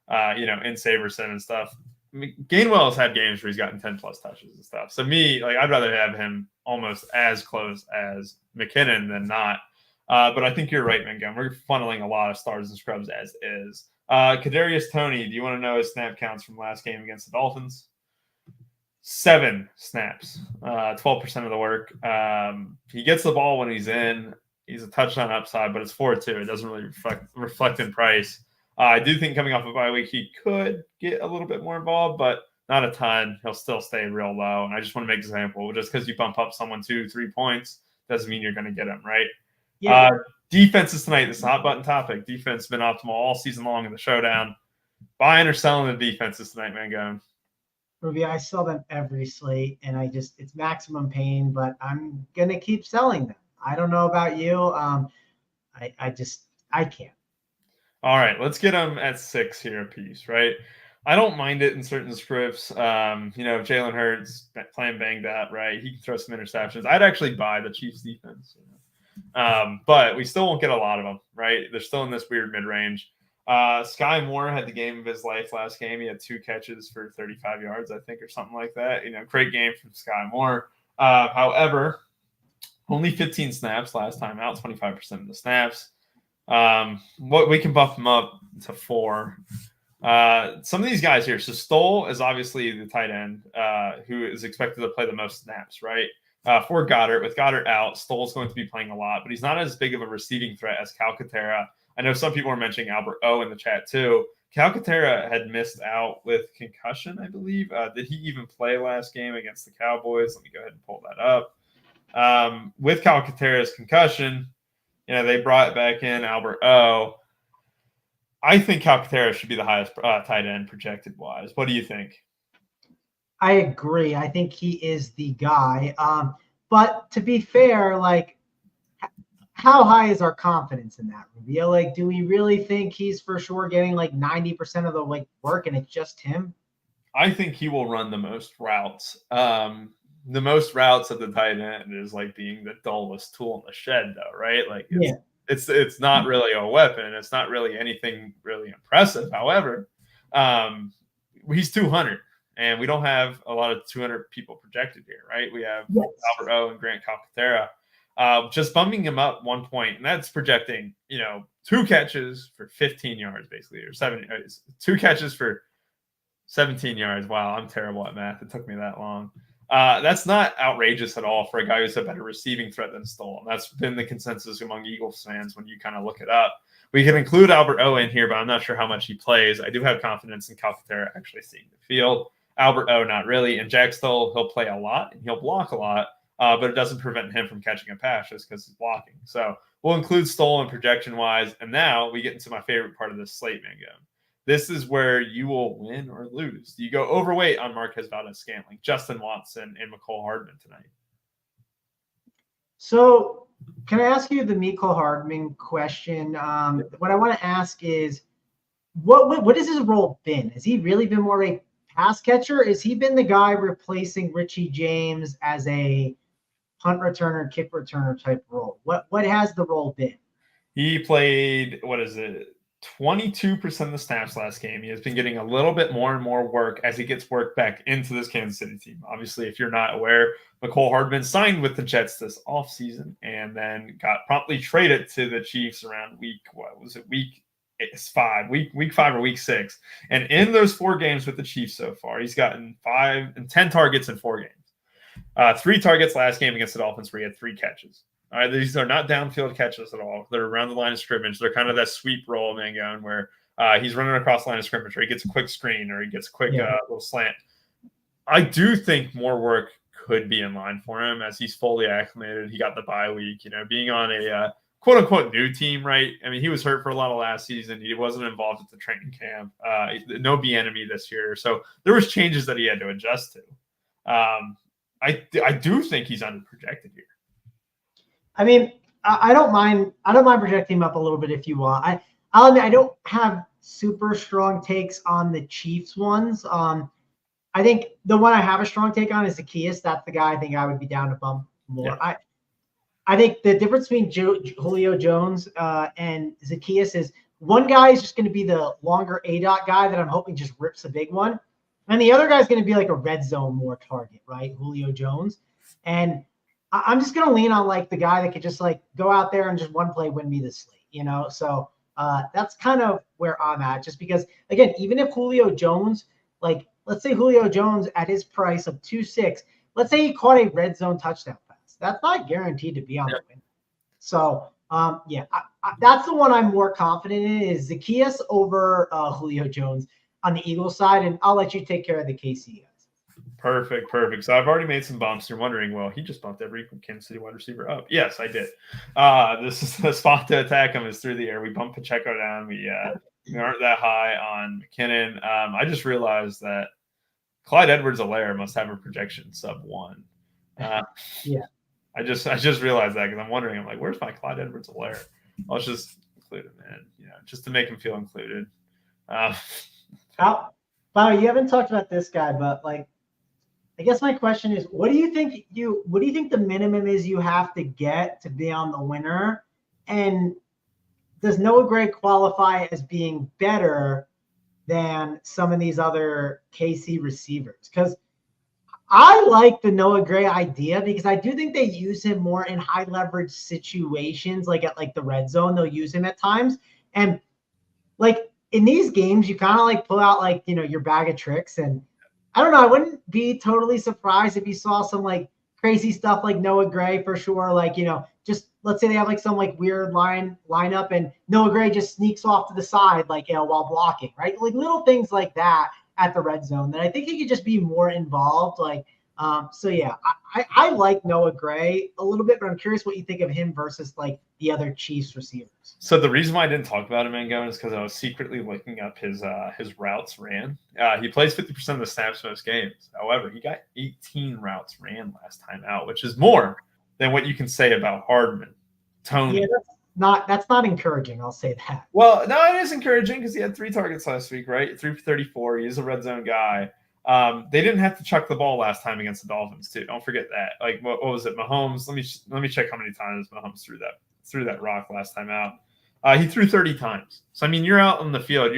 In Sabersim and stuff. I mean, Gainwell has had games where he's gotten 10 plus touches and stuff. So me, like, I'd rather have him almost as close as McKinnon than not. But I think you're right, man. We're funneling a lot of stars and scrubs as is. Kadarius Toney, do you want to know his snap counts from last game against the Dolphins? 7 snaps, 12% of the work. He gets the ball when he's in. He's a touchdown upside, but it's 4-2. It doesn't really reflect in price. I do think coming off a bye week, he could get a little bit more involved, but not a ton. He'll still stay real low. And I just want to make an example. Just because you bump up someone 2-3 points doesn't mean you're going to get him, right? Yeah. Defenses tonight. This is a hot button topic. Defense has been optimal all season long in the showdown. Buying or selling the defenses tonight, man, going? Ruby, I sell them every slate, and it's maximum pain, but I'm gonna keep selling them. I don't know about you. I can't. All right, let's get them at 6 here a piece, right? I don't mind it in certain scripts. If Jalen Hurts playing banged up, right? He can throw some interceptions. I'd actually buy the Chiefs defense. But we still won't get a lot of them, right? They're still in this weird mid-range. Sky Moore had the game of his life last game. He had 2 catches for 35 yards, I think, or something like that. Great game from Sky Moore. However, only 15 snaps last time out, 25% of the snaps. What we can buff him up to 4. Some of these guys here. So Stoll is obviously the tight end who is expected to play the most snaps, right? For Goddard. With Goddard out, Stoll's going to be playing a lot, but he's not as big of a receiving threat as Calcaterra. I know some people are mentioning Albert O in the chat too. Calcaterra had missed out with concussion, I believe. Did he even play last game against the Cowboys? Let me go ahead and pull that up. With Calcaterra's concussion, they brought back in Albert O. I think Calcaterra should be the highest tight end projected wise. What do you think? I agree. I think he is the guy. But to be fair, like, how high is our confidence in that, Rubio? Like, do we really think he's for sure getting like 90% of the work and it's just him? I think he will run the most routes. The most routes of the tight end is like being the dullest tool in the shed, though, right? Like, it's not really a weapon. It's not really anything really impressive. However, he's 200, and we don't have a lot of 200 people projected here, right? We have Albert O and Grant Calcaterra. Just bumping him up 1 point, and that's projecting, 2 catches for 15 yards, basically, or 2 catches for 17 yards. Wow, I'm terrible at math. It took me that long. That's not outrageous at all for a guy who's a better receiving threat than Stoll. That's been the consensus among Eagles fans when you kind of look it up. We can include Albert O in here, but I'm not sure how much he plays. I do have confidence in Calcaterra actually seeing the field. Albert O, not really. And Jack Stoll, he'll play a lot and he'll block a lot, but it doesn't prevent him from catching a pass just because he's blocking. So we'll include Stoll in projection-wise. And now we get into my favorite part of this slate, Mango. This is where you will win or lose. Do you go overweight on Marquez Valdez-Scantling, Justin Watson, and McCole Hardman tonight? So can I ask you the Mecole Hardman question? What I want to ask is, what has his role been? Has he really been more a pass catcher? Has he been the guy replacing Richie James as a punt returner, kick returner type role? What has the role been? He played, 22% of the snaps last game. He has been getting a little bit more and more work as he gets work back into this Kansas City team. Obviously, if you're not aware, McCole Hardman signed with the Jets this offseason and then got promptly traded to the Chiefs around week 5 or week 6. And in those 4 games with the Chiefs so far, he's gotten 5 and 10 targets in 4 games. 3 targets last game against the Dolphins where he had 3 catches. All right, these are not downfield catches at all. They're around the line of scrimmage. They're kind of that sweep roll, Mango, where he's running across the line of scrimmage, or he gets a quick screen, or he gets a quick little slant. I do think more work could be in line for him as he's fully acclimated. He got the bye week, being on a quote-unquote new team, right? I mean, he was hurt for a lot of last season. He wasn't involved at the training camp. No Bieniemy this year. So there was changes that he had to adjust to. I do think he's underprojected here. I mean, I don't mind projecting him up a little bit if you want. I'll admit I don't have super strong takes on the Chiefs ones. I think the one I have a strong take on is Zacchaeus. That's the guy I think I would be down to bump more. Yeah. I think the difference between Julio Jones and Zacchaeus is one guy is just going to be the longer A-dot guy that I'm hoping just rips a big one. And the other guy is going to be like a red zone more target, right? Julio Jones. And I'm just going to lean on like the guy that could just like go out there and just one play win me the slate, So that's kind of where I'm at, just because, again, even if Julio Jones, like let's say Julio Jones at his price of 2.6, let's say he caught a red zone touchdown pass. That's not guaranteed to be on the win. So, that's the one I'm more confident in is Zacchaeus over Julio Jones on the Eagles side, and I'll let you take care of the KC guys. Perfect. So I've already made some bumps. You're wondering, well, he just bumped every Kansas City wide receiver up. Yes, I did. This is the spot to attack him is through the air. We bumped Pacheco down. We aren't that high on McKinnon. I just realized that Clyde Edwards-Helaire must have a projection sub 1. Yeah. I just realized that because I'm wondering. I'm like, where's my Clyde Edwards-Helaire? Let's just include him in, just to make him feel included. Wow, you haven't talked about this guy, but like, I guess my question is, what do you think the minimum is you have to get to be on the winner? And does Noah Gray qualify as being better than some of these other KC receivers? Because I like the Noah Gray idea because I do think they use him more in high leverage situations, like at like the red zone. They'll use him at times. And like in these games, you kind of like pull out like, your bag of tricks. And I don't know, I wouldn't be totally surprised if you saw some like crazy stuff like Noah Gray for sure. Like, just let's say they have like some like weird lineup and Noah Gray just sneaks off to the side, like, while blocking, right? Like little things like that at the red zone that I think he could just be more involved. Like, so yeah, I like Noah Gray a little bit, but I'm curious what you think of him versus like the other Chiefs receivers. So the reason why I didn't talk about him, Mangone, is because I was secretly looking up his routes ran. He plays 50% of the snaps most games. However, he got 18 routes ran last time out, which is more than what you can say about Hardman, Tony. Yeah, that's not encouraging. I'll say that. Well, no, it is encouraging because he had 3 targets last week, right? 3 for 34. He is a red zone guy. They didn't have to chuck the ball last time against the Dolphins too. Don't forget that. Like, what was it? Mahomes. Let me check how many times Mahomes threw that rock last time out. He threw 30 times. So I mean, you're out on the field.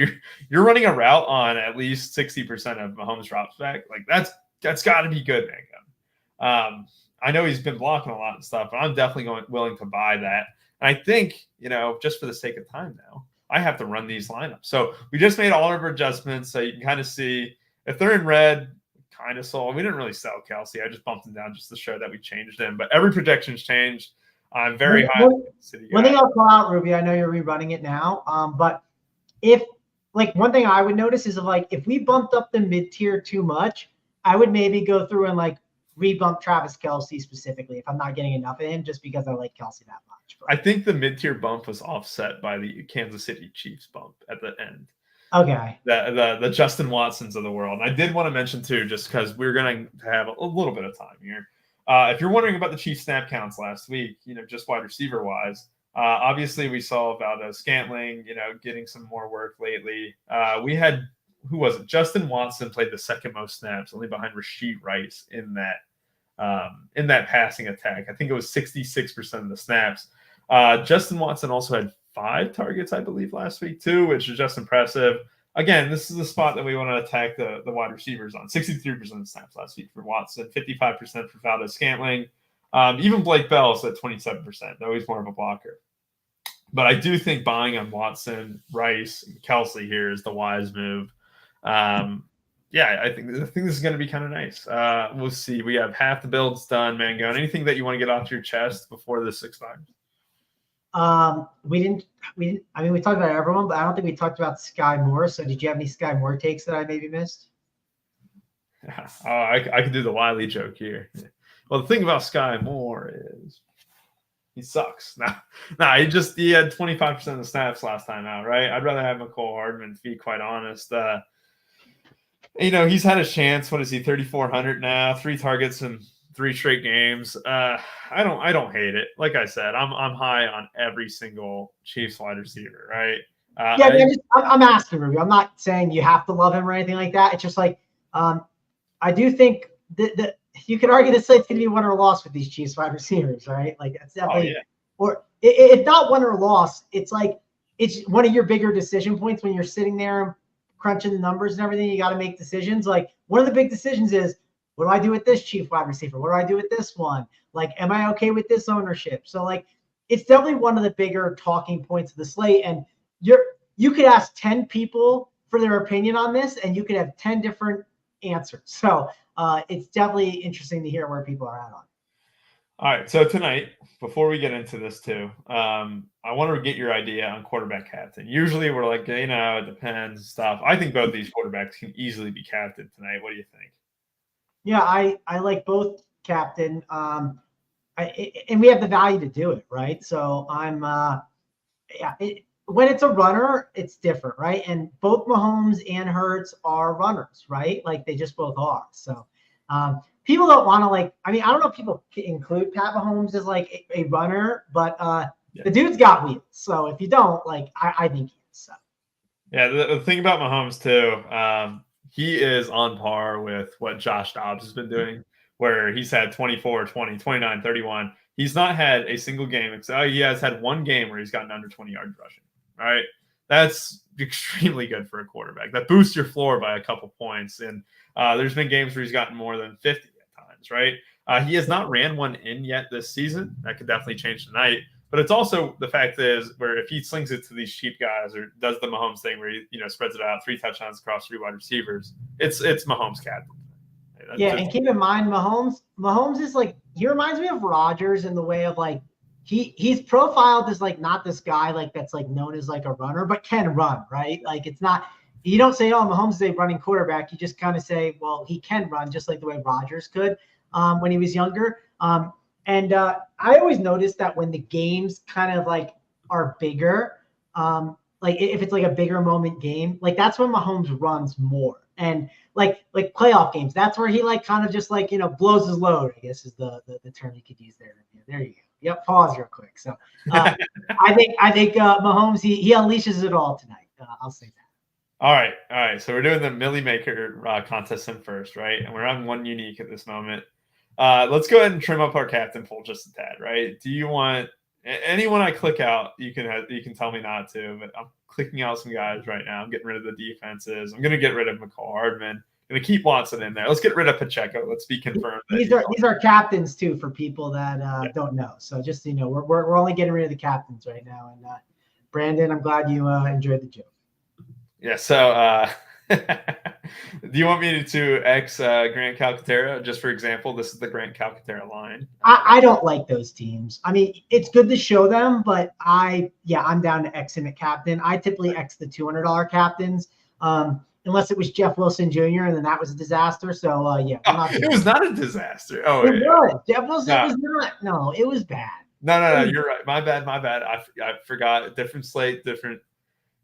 You're running a route on at least 60% of Mahomes drops back. Like that's got to be good, man. I know he's been blocking a lot and stuff, but I'm definitely willing to buy that. And I think, just for the sake of time now, I have to run these lineups. So we just made all of our adjustments so you can kind of see if they're in red, kind of sold. We didn't really sell Kelsey. I just bumped him down just to show that we changed him. But every projection's changed. I'm very high. One thing I'll call out, Ruby, I know you're rerunning it now, but if like one thing I would notice is if we bumped up the mid-tier too much, I would maybe go through and rebump Travis Kelsey specifically if I'm not getting enough of him, just because I like Kelsey that much. I think the mid-tier bump was offset by the Kansas City Chiefs bump at the end. Okay. The Justin Watsons of the world. And I did want to mention too, just because we're going to have a little bit of time here. If you're wondering about the Chiefs snap counts last week, just wide receiver wise, obviously we saw Valdez-Scantling, getting some more work lately. We had, who was it? Justin Watson played the second most snaps, only behind Rashee Rice in that passing attack. I think it was 66% of the snaps. Justin Watson also had 5 targets, I believe, last week too, which is just impressive. Again, this is the spot that we want to attack the wide receivers on. 63% of the snaps last week for Watson, 55% for Valdez-Scantling. Even Blake Bell's at 27%, though he's more of a blocker. But I do think buying on Watson, Rice, and Kelsey here is the wise move. I think this is going to be kind of nice. We'll see. We have half the builds done, Mangone. Anything that you want to get off your chest before this expires? We talked about everyone, but I don't think we talked about Sky Moore. So did you have any Sky Moore takes that I maybe missed? I could do the Wiley joke here. Well, the thing about Sky Moore is he sucks. He had 25% of the snaps last time out, right? I'd rather have McCole Hardman, to be quite honest. He's had a chance. What is he, 3,400 now? 3 targets in 3 straight games. I don't hate it. Like I said, I'm high on every single Chiefs wide receiver, right? I'm asking, Ruby. I'm not saying you have to love him or anything like that. It's just I do think that you could argue this slate's going to be win or loss with these Chiefs wide receivers, right? Like that's definitely, or if not win or loss, it's one of your bigger decision points when you're sitting there crunching the numbers and everything. You got to make decisions. Like one of the big decisions is, what do I do with this Chief wide receiver? What do I do with this one? Am I okay with this ownership? So it's definitely one of the bigger talking points of the slate. And you could ask 10 people for their opinion on this, and you could have 10 different answers. So it's definitely interesting to hear where people are at on. All right. So tonight, before we get into this too, I want to get your idea on quarterback captain. Usually we're like, it depends and stuff. I think both these quarterbacks can easily be captain tonight. What do you think? Yeah, I like both captain. And we have the value to do it, right? So I'm, when it's a runner, it's different, right? And both Mahomes and Hurts are runners, right? Like they just both are. So people don't want to like. I mean, I don't know if people include Pat Mahomes as like a runner, but the dude's got wheels. So if you don't, like, I think he is. So. Yeah, the thing about Mahomes too, he is on par with what Josh Dobbs has been doing, where he's had 24, 20, 29, 31. He's not had a single game. He has had one game where he's gotten under 20 yards rushing. All right. That's extremely good for a quarterback. That boosts your floor by a couple points. And there's been games where he's gotten more than 50 at times, right? He has not ran one in yet this season. That could definitely change tonight. But it's also the fact is where if he slings it to these cheap guys or does the Mahomes thing where he spreads it out 3 touchdowns across 3 wide receivers, it's Mahomes captain. Yeah, and keep in mind, Mahomes is like, he reminds me of Rodgers in the way of like he's profiled as like not this guy like that's like known as like a runner, but can run, right? Like it's not, you don't say, oh, Mahomes is a running quarterback. You just kind of say, well, he can run just like the way Rodgers could when he was younger. And I always notice that when the games kind of like are bigger, like if it's like a bigger moment game, like that's when Mahomes runs more. And like playoff games, that's where he like kind of just like, blows his load, I guess is the term you could use there. There you go. Yep. Pause real quick. So I think Mahomes, he unleashes it all tonight. I'll say that. All right. So we're doing the Millie Maker contest in first, right? And we're on one unique at this moment. Let's go ahead and trim up our captain pool just a tad, right? Do you want anyone I click out? You can tell me not to, but I'm clicking out some guys right now. I'm getting rid of the defenses. I'm going to get rid of McCall Hardman. I'm going to keep Watson in there. Let's get rid of Pacheco. Let's be confirmed. These are captains too for people that don't know. So just we're only getting rid of the captains right now. And Brandon, I'm glad you enjoyed the joke. Yeah. So. Do you want me to X Grant Calcaterra? Just for example, this is the Grant Calcaterra line. I don't like those teams. I mean, it's good to show them, but I'm down to X him at captain. I typically X the $200 captains, unless it was Jeff Wilson Jr. and then that was a disaster. So it was not a disaster. Oh, it was. Jeff Wilson was not. No, it was bad. No. You're right. My bad. I forgot. Different slate, different.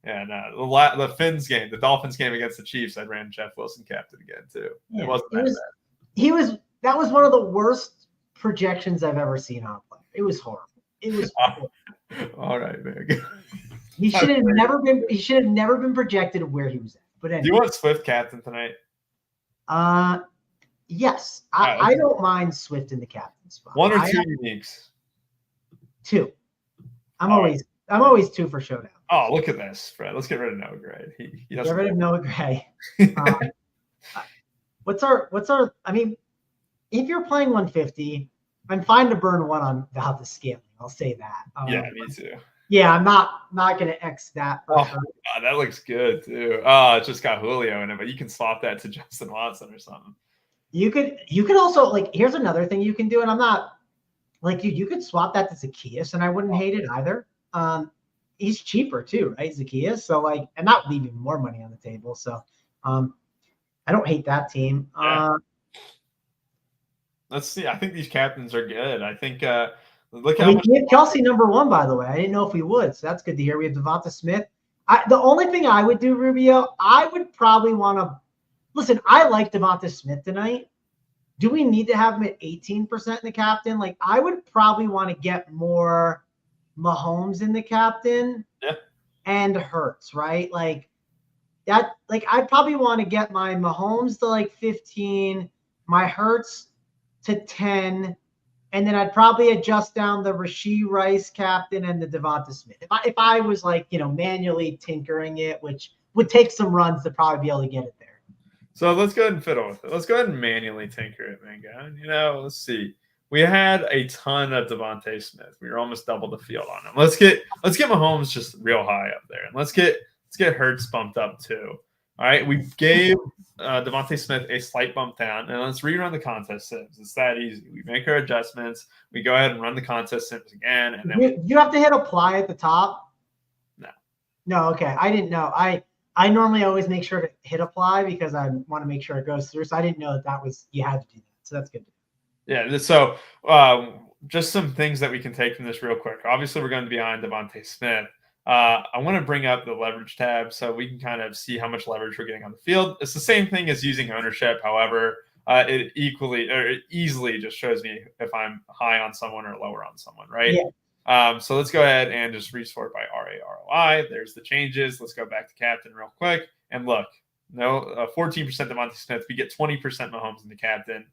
And the Finns game, the Dolphins game against the Chiefs, I ran Jeff Wilson captain again too. Yeah, it wasn't that bad. That was one of the worst projections I've ever seen on a player. It was horrible. It was horrible. All right, man. He should have never been projected where he was at. But anyway. Do you want Swift captain tonight? Yes. I don't mind Swift in the captain spot. 1 or 2 uniques? 2. I'm always 2 for Showdown. Oh, look at this, Fred. Let's get rid of Noah Gray. He doesn't get rid of Noah Gray. What's our? I mean, if you're playing 150, I'm fine to burn 1 on without the scaling. I'll say that. Yeah, me too. Yeah, I'm not going to X that. God, that looks good too. Oh, it just got Julio in it, but you can swap that to Justin Watson or something. You could also like. Here's another thing you can do, and I'm not like you. You could swap that to Zacchaeus, and I wouldn't hate it either. He's cheaper too, right? Zacchaeus. So like, and not leaving more money on the table. So I don't hate that team. Yeah. Let's see. I think these captains are good. I think look how much Kelsey number 1, by the way. I didn't know if we would. So that's good to hear. We have Devonta Smith. The only thing I would do, Rubio, I would probably want to listen. I like Devonta Smith tonight. Do we need to have him at 18% in the captain? Like, I would probably want to get more Mahomes in the captain and Hurts, right? Like that, like I'd probably want to get my Mahomes to like 15, my Hurts to 10, and then I'd probably adjust down the Rashee Rice captain and the Devonta Smith. If I was like, manually tinkering it, which would take some runs to probably be able to get it there. So let's go ahead and fiddle with it. Let's go ahead and manually tinker it, man. Let's see. We had a ton of Devonta Smith. We were almost double the field on him. Let's get Mahomes just real high up there, and let's get Hurts bumped up too. All right, we gave Devonta Smith a slight bump down, and let's rerun the contest sims. It's that easy. We make our adjustments. We go ahead and run the contest sims again, and then you have to hit apply at the top. No. Okay, I didn't know. I normally always make sure to hit apply because I want to make sure it goes through. So I didn't know that was you had to do that. So that's good. Yeah, so just some things that we can take from this real quick. Obviously, we're going to be on Devonta Smith. I want to bring up the leverage tab so we can kind of see how much leverage we're getting on the field. It's the same thing as using ownership. However, it easily just shows me if I'm high on someone or lower on someone, right? Yeah. So let's go ahead and just resort by RAROI. There's the changes. Let's go back to captain real quick. And look, 14% Devontae Smith. We get 20% Mahomes in the captain.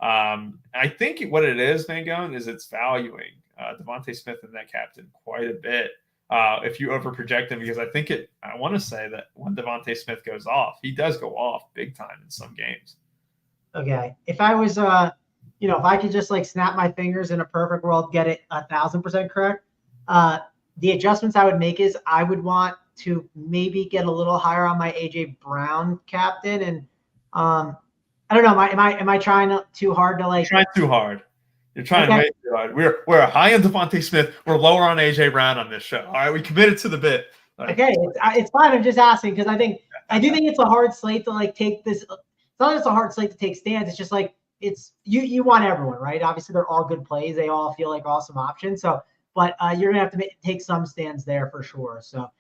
I think what it is, Mangone, is it's valuing Devontae Smith in that captain quite a bit. If you overproject him, because I want to say that when Devontae Smith goes off, he does go off big time in some games. Okay. If I was, if I could just like snap my fingers in a perfect world, get it 1,000% correct, the adjustments I would make is I would want to maybe get a little higher on my AJ Brown captain. And I don't know, am I trying too hard to like? You're trying too hard. You're trying way too hard. We're high on Devontae Smith. We're lower on AJ Brown on this show. All right, we committed to the bit. Okay, it's fine. I'm just asking because I do think it's a hard slate to like take this. It's not just a hard slate to take stands. It's just like it's you want everyone, right? Obviously, they're all good plays. They all feel like awesome options. So, but you're gonna have to take some stands there for sure. So,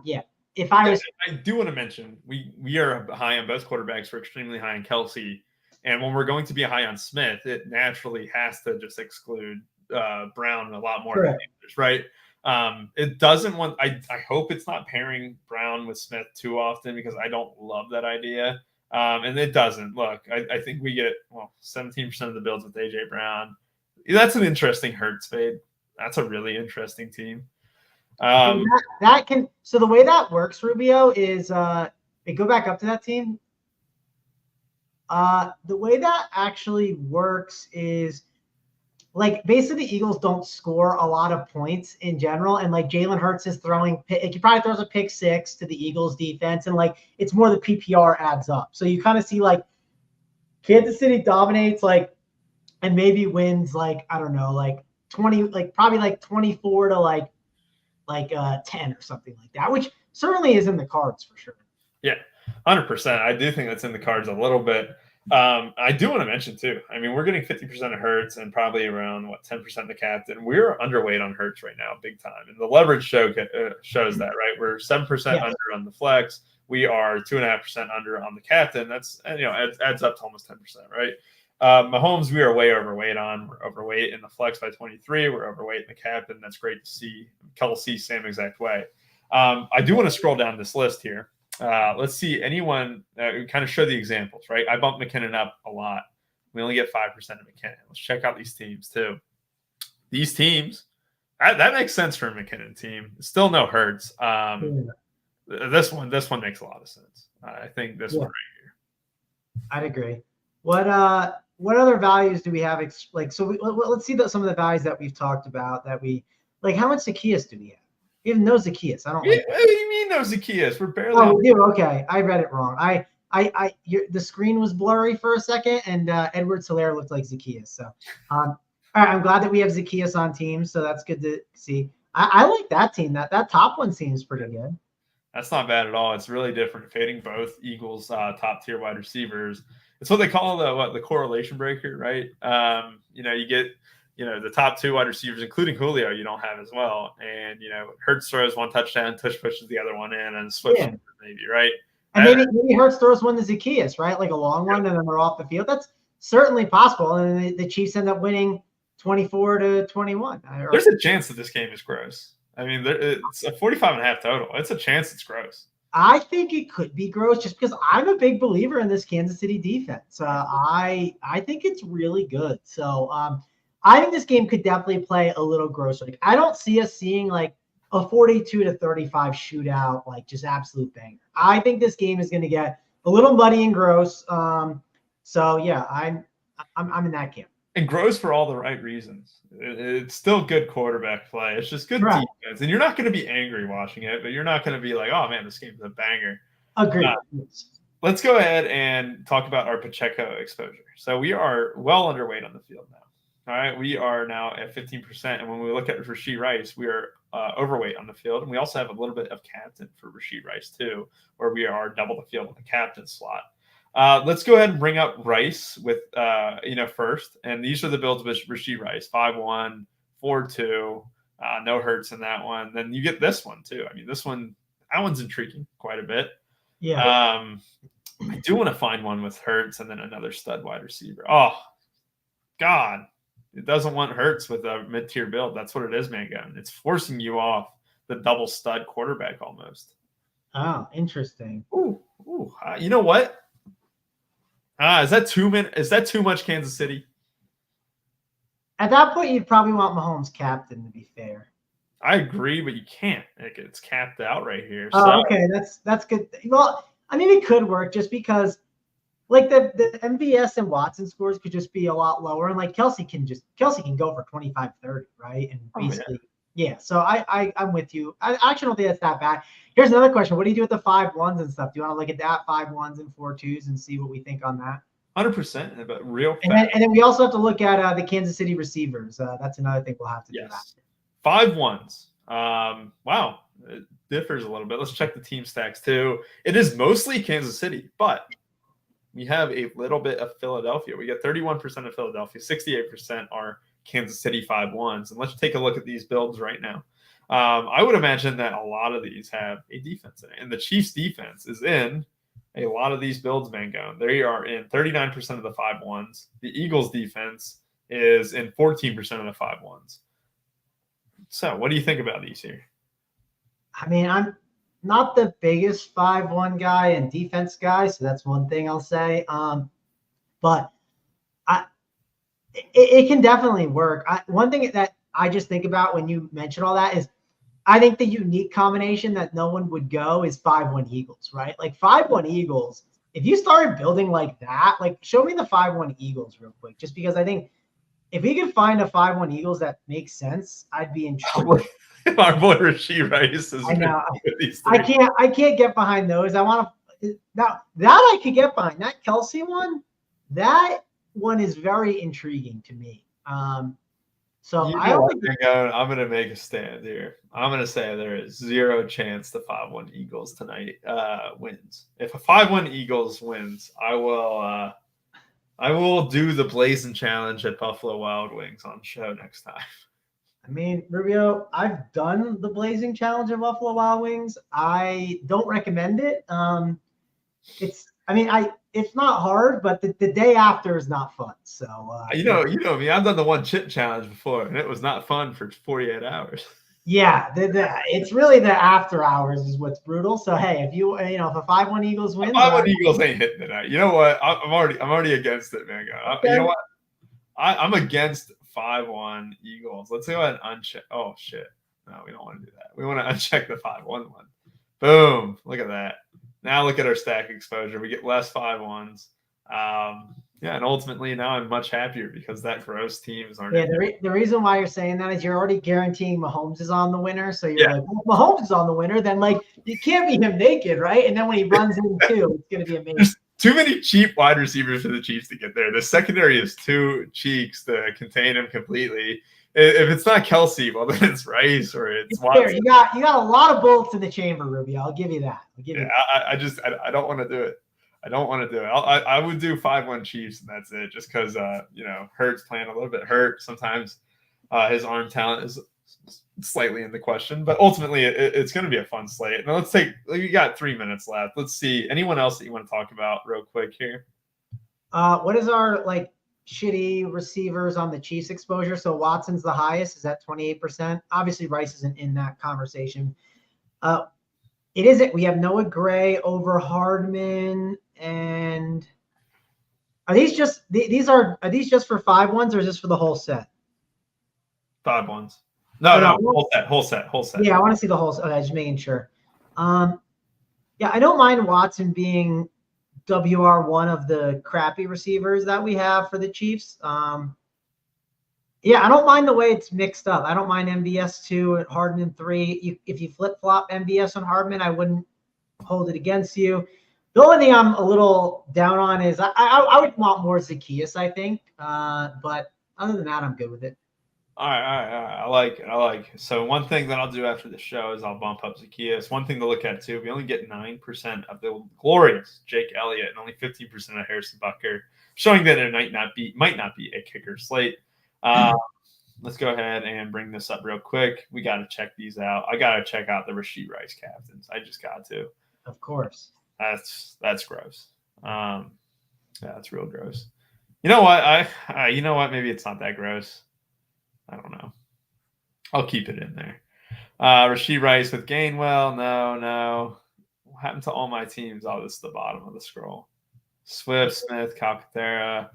yeah. If I do want to mention we are high on both quarterbacks. We're extremely high on Kelsey. And when we're going to be high on Smith, it naturally has to just exclude Brown a lot more than others, right? It doesn't want. I hope it's not pairing Brown with Smith too often because I don't love that idea. And it doesn't. Look, I think we get 17% of the builds with AJ Brown. That's an interesting Hurts fade. That's a really interesting team. That can. So the way that works, Rubio, is go back up to that team. The way that actually works is like basically the Eagles don't score a lot of points in general. And like Jalen Hurts is he probably throws a pick 6 to the Eagles defense. And like, it's more the PPR adds up. So you kind of see like Kansas City dominates and maybe wins like, I don't know, like 20, like probably like 24 to like 10 or something like that, which certainly is in the cards for sure. Yeah, 100%. I do think that's in the cards a little bit. I do want to mention too. I mean, we're getting 50% of Hurts and probably around 10% the captain. We're underweight on Hurts right now, big time. And the leverage shows that, right? We're 7% under on the flex. We are 2.5% under on the captain. That's adds up to almost 10%, right? Mahomes, we are way overweight on. We're overweight in the flex by 23. We're overweight in the captain. That's great to see. Kelsey, same exact way. I do want to scroll down this list here. Let's see anyone kind of show the examples, right? I bumped McKinnon up a lot. We only get 5% of McKinnon. Let's check out these teams too. These teams, that makes sense for a McKinnon team. Still no Hurts. This one makes a lot of sense. I think this one right here. I'd agree. What other values do we have? So let's see some of the values that we've talked about that we like. How much Zacchaeus do we have? Even no Zacchaeus. I don't like that. What do you mean no Zacchaeus? We're barely. Oh, we do. Okay, I read it wrong. The screen was blurry for a second, and Edward Solaire looked like Zacchaeus. So, all right, I'm glad that we have Zacchaeus on team. So that's good to see. I like that team. That top one seems pretty good. That's not bad at all. It's really different. Fading both Eagles top tier wide receivers. It's what they call the correlation breaker, right? You get the top 2 wide receivers, including Julio, you don't have as well. And, Hurts throws 1 touchdown, Tush pushes the other one in, and switch maybe, right? And maybe Hurts throws one to Zacchaeus, right? Like a long one, and then they're off the field. That's certainly possible. And the Chiefs end up winning 24-21. There's a chance that this game is gross. I mean, it's a 45.5 total. It's a chance it's gross. I think it could be gross just because I'm a big believer in this Kansas City defense. I think it's really good. So I think this game could definitely play a little gross. Like, I don't see us seeing like a 42-35 shootout, like just absolute banger. I think this game is going to get a little muddy and gross. So yeah, I'm in that camp. And gross for all the right reasons. It's still good quarterback play. It's just good defense. And you're not going to be angry watching it, but you're not going to be like, oh, man, this game's a banger. Agreed. Let's go ahead and talk about our Pacheco exposure. So we are well underweight on the field now. All right, we are now at 15%. And when we look at Rashee Rice, we are overweight on the field. And we also have a little bit of captain for Rashee Rice, too, where we are double the field in the captain slot. Let's go ahead and bring up Rice with, first. And these are the builds with Rashee Rice, 5-1, 4-2, No Hurts in that one. Then you get this one too. I mean, that one's intriguing quite a bit. Yeah. I do want to find one with Hurts and then another stud wide receiver. Oh, God. It doesn't want Hurts with a mid-tier build. That's what it is, man. It's forcing you off the double stud quarterback almost. Oh, interesting. Ooh. You know what? Is that too much Kansas City? At that point, you'd probably want Mahomes captain, to be fair. I agree, but you can't. It's capped out right here. Oh, okay. That's good. Well, I mean, it could work just because like the MVS and Watson scores could just be a lot lower. And like Kelsey can go for 25-30, right? And basically, yeah. So I'm with you. I actually don't think that's that bad. Here's another question. What do you do with the 5-1s and stuff? Do you want to look at that 5-1s and 4-2s and see what we think on that? 100%, but real fast. And then we also have to look at the Kansas City receivers. That's another thing we'll have to do. Yes. 5-1s. Wow. It differs a little bit. Let's check the team stacks too. It is mostly Kansas City, but we have a little bit of Philadelphia. We get 31% of Philadelphia, 68% are Kansas City 5-1s. And let's take a look at these builds right now. I would imagine that a lot of these have a defense in it. And the Chiefs defense is in a lot of these builds, Mango. They are in 39% of the 5-1s. The Eagles defense is in 14% of the 5-1s. So what do you think about these here? I mean, I'm not the biggest 5-1 guy and defense guy, so that's one thing I'll say. But it can definitely work. One thing that I just think about when you mention all that is I think the unique combination that no one would go is 5-1 Eagles, right? Like 5-1 Eagles, if you started building like that, like show me the 5-1 Eagles real quick, just because I think if we could find a 5-1 Eagles that makes sense, I'd be intrigued. Our boy Rasheed Rice is. I know. I can't get behind those. I want to now that I could get behind that Kelsey one. That one is very intriguing to me. So you know I'm going to make a stand here. I'm going to say there is zero chance the 5-1 Eagles tonight wins. If a 5-1 Eagles wins, I will do the Blazing Challenge at Buffalo Wild Wings on show next time. I mean, Rubio, I've done the Blazing Challenge at Buffalo Wild Wings. I don't recommend it. It's not hard, but the day after is not fun. So you know me. I've done the one chip challenge before, and it was not fun for 48 hours. Yeah, it's really the after hours is what's brutal. So hey, if if a 5-1 Eagles wins, 5-1 Eagles ain't hitting tonight. You know what? I'm already against it, man. Okay. You know what? I'm against 5-1 Eagles. Let's go ahead and uncheck. Oh shit! No, we don't want to do that. We want to uncheck the 5-1 one. Boom! Look at that. Now look at our stack exposure. We get less 5-1s. And ultimately now I'm much happier because that gross teams aren't. Yeah, the reason why you're saying that is you're already guaranteeing Mahomes is on the winner. So you're like, well, Mahomes is on the winner, then like you can't be him naked, right? And then when he runs in too, it's gonna be amazing. There's too many cheap wide receivers for the Chiefs to get there. The secondary is too cheeks to contain him completely. If it's not Kelsey, well then it's Rice or it's Watson. You got a lot of bullets in the chamber, Ruby. I'll give you that. I don't want to do it. I don't want to do it. I would do 5-1 Chiefs and that's it. Just because Hurts playing a little bit hurt. Sometimes his arm talent is slightly in the question, but ultimately it's going to be a fun slate. Now we got 3 minutes left. Let's see. Anyone else that you want to talk about real quick here? What is our shitty receivers on the Chiefs exposure? So Watson's the highest, is at 28%. Obviously Rice isn't in that conversation. It isn't. We have Noah Gray over Hardman, and are these just for 5-1s or is this for the whole set? 5-1s. No, whole set. Yeah, I want to see the whole set. Okay, just making sure. I don't mind Watson being WR1 of the crappy receivers that we have for the Chiefs. I don't mind the way it's mixed up. I don't mind MVS 2 and Hardman 3. If you flip-flop MVS on Hardman, I wouldn't hold it against you. The only thing I'm a little down on is I would want more Zacchaeus, I think. But other than that, I'm good with it. All right. I like it. So one thing that I'll do after the show is I'll bump up Zacchaeus. One thing to look at, too, we only get 9% of the glorious Jake Elliott and only 15% of Harrison Butker, showing that it might not be a kicker slate. let's go ahead and bring this up real quick. We got to check these out. I got to check out the Rashid Rice captains. I just got to. Of course. That's gross. Yeah, that's real gross. You know what? You know what? Maybe it's not that gross. I don't know. I'll keep it in there. Rashid Rice with Gainwell. No. What happened to all my teams? Oh, this is the bottom of the scroll. Swift, Smith, Calcaterra.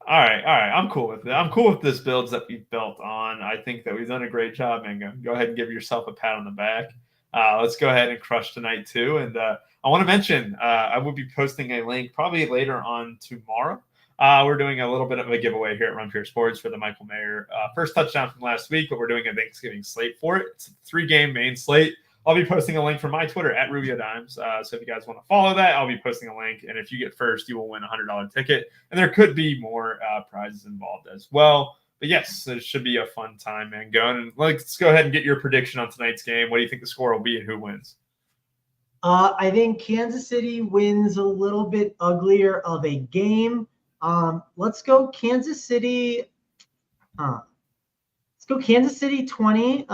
All right. I'm cool with it. I'm cool with this builds that we've built on. I think that we've done a great job, man. Go ahead and give yourself a pat on the back. Let's go ahead and crush tonight too. And I want to mention I will be posting a link probably later on tomorrow. We're doing a little bit of a giveaway here at Run Pure Sports for the Michael Mayer first touchdown from last week, but we're doing a Thanksgiving slate for it. It's a 3-game main slate. I'll be posting a link from my Twitter at Rubio Dimes. So if you guys want to follow that, I'll be posting a link. And if you get first, you will win a $100 ticket. And there could be more prizes involved as well. But yes, it should be a fun time, man. And let's go ahead and get your prediction on tonight's game. What do you think the score will be and who wins? I think Kansas City wins a little bit uglier of a game. Let's go Kansas City. Let's go Kansas City 20,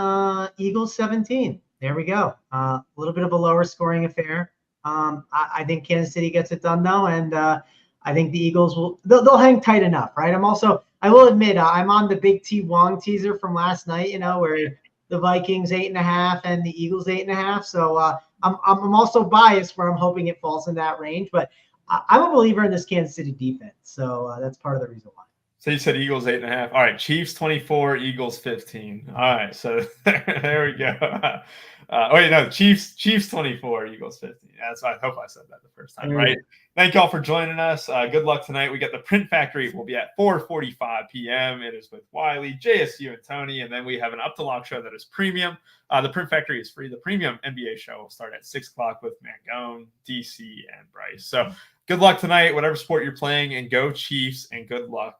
Eagles 17. There we go. A little bit of a lower scoring affair. I think Kansas City gets it done though, and I think the Eagles they'll hang tight enough, right? I will admit I'm on the Big T Wong teaser from last night, where the Vikings 8.5 and the Eagles 8.5. So I'm also biased where I'm hoping it falls in that range, but I'm a believer in this Kansas City defense, so that's part of the reason why. So you said Eagles 8.5. All right, Chiefs 24, Eagles 15. All right, so there we go. Chiefs 24, Eagles 15. That's why I hope I said that the first time, right? Thank y'all for joining us. Good luck tonight. We got the Print Factory. We'll be at 4:45 p.m. It is with Wiley, JSU, and Tony, and then we have an Up to Lock show that is premium. The Print Factory is free. The premium NBA show will start at 6 o'clock with Mangone, DC, and Bryce. So good luck tonight, whatever sport you're playing, and go Chiefs, and good luck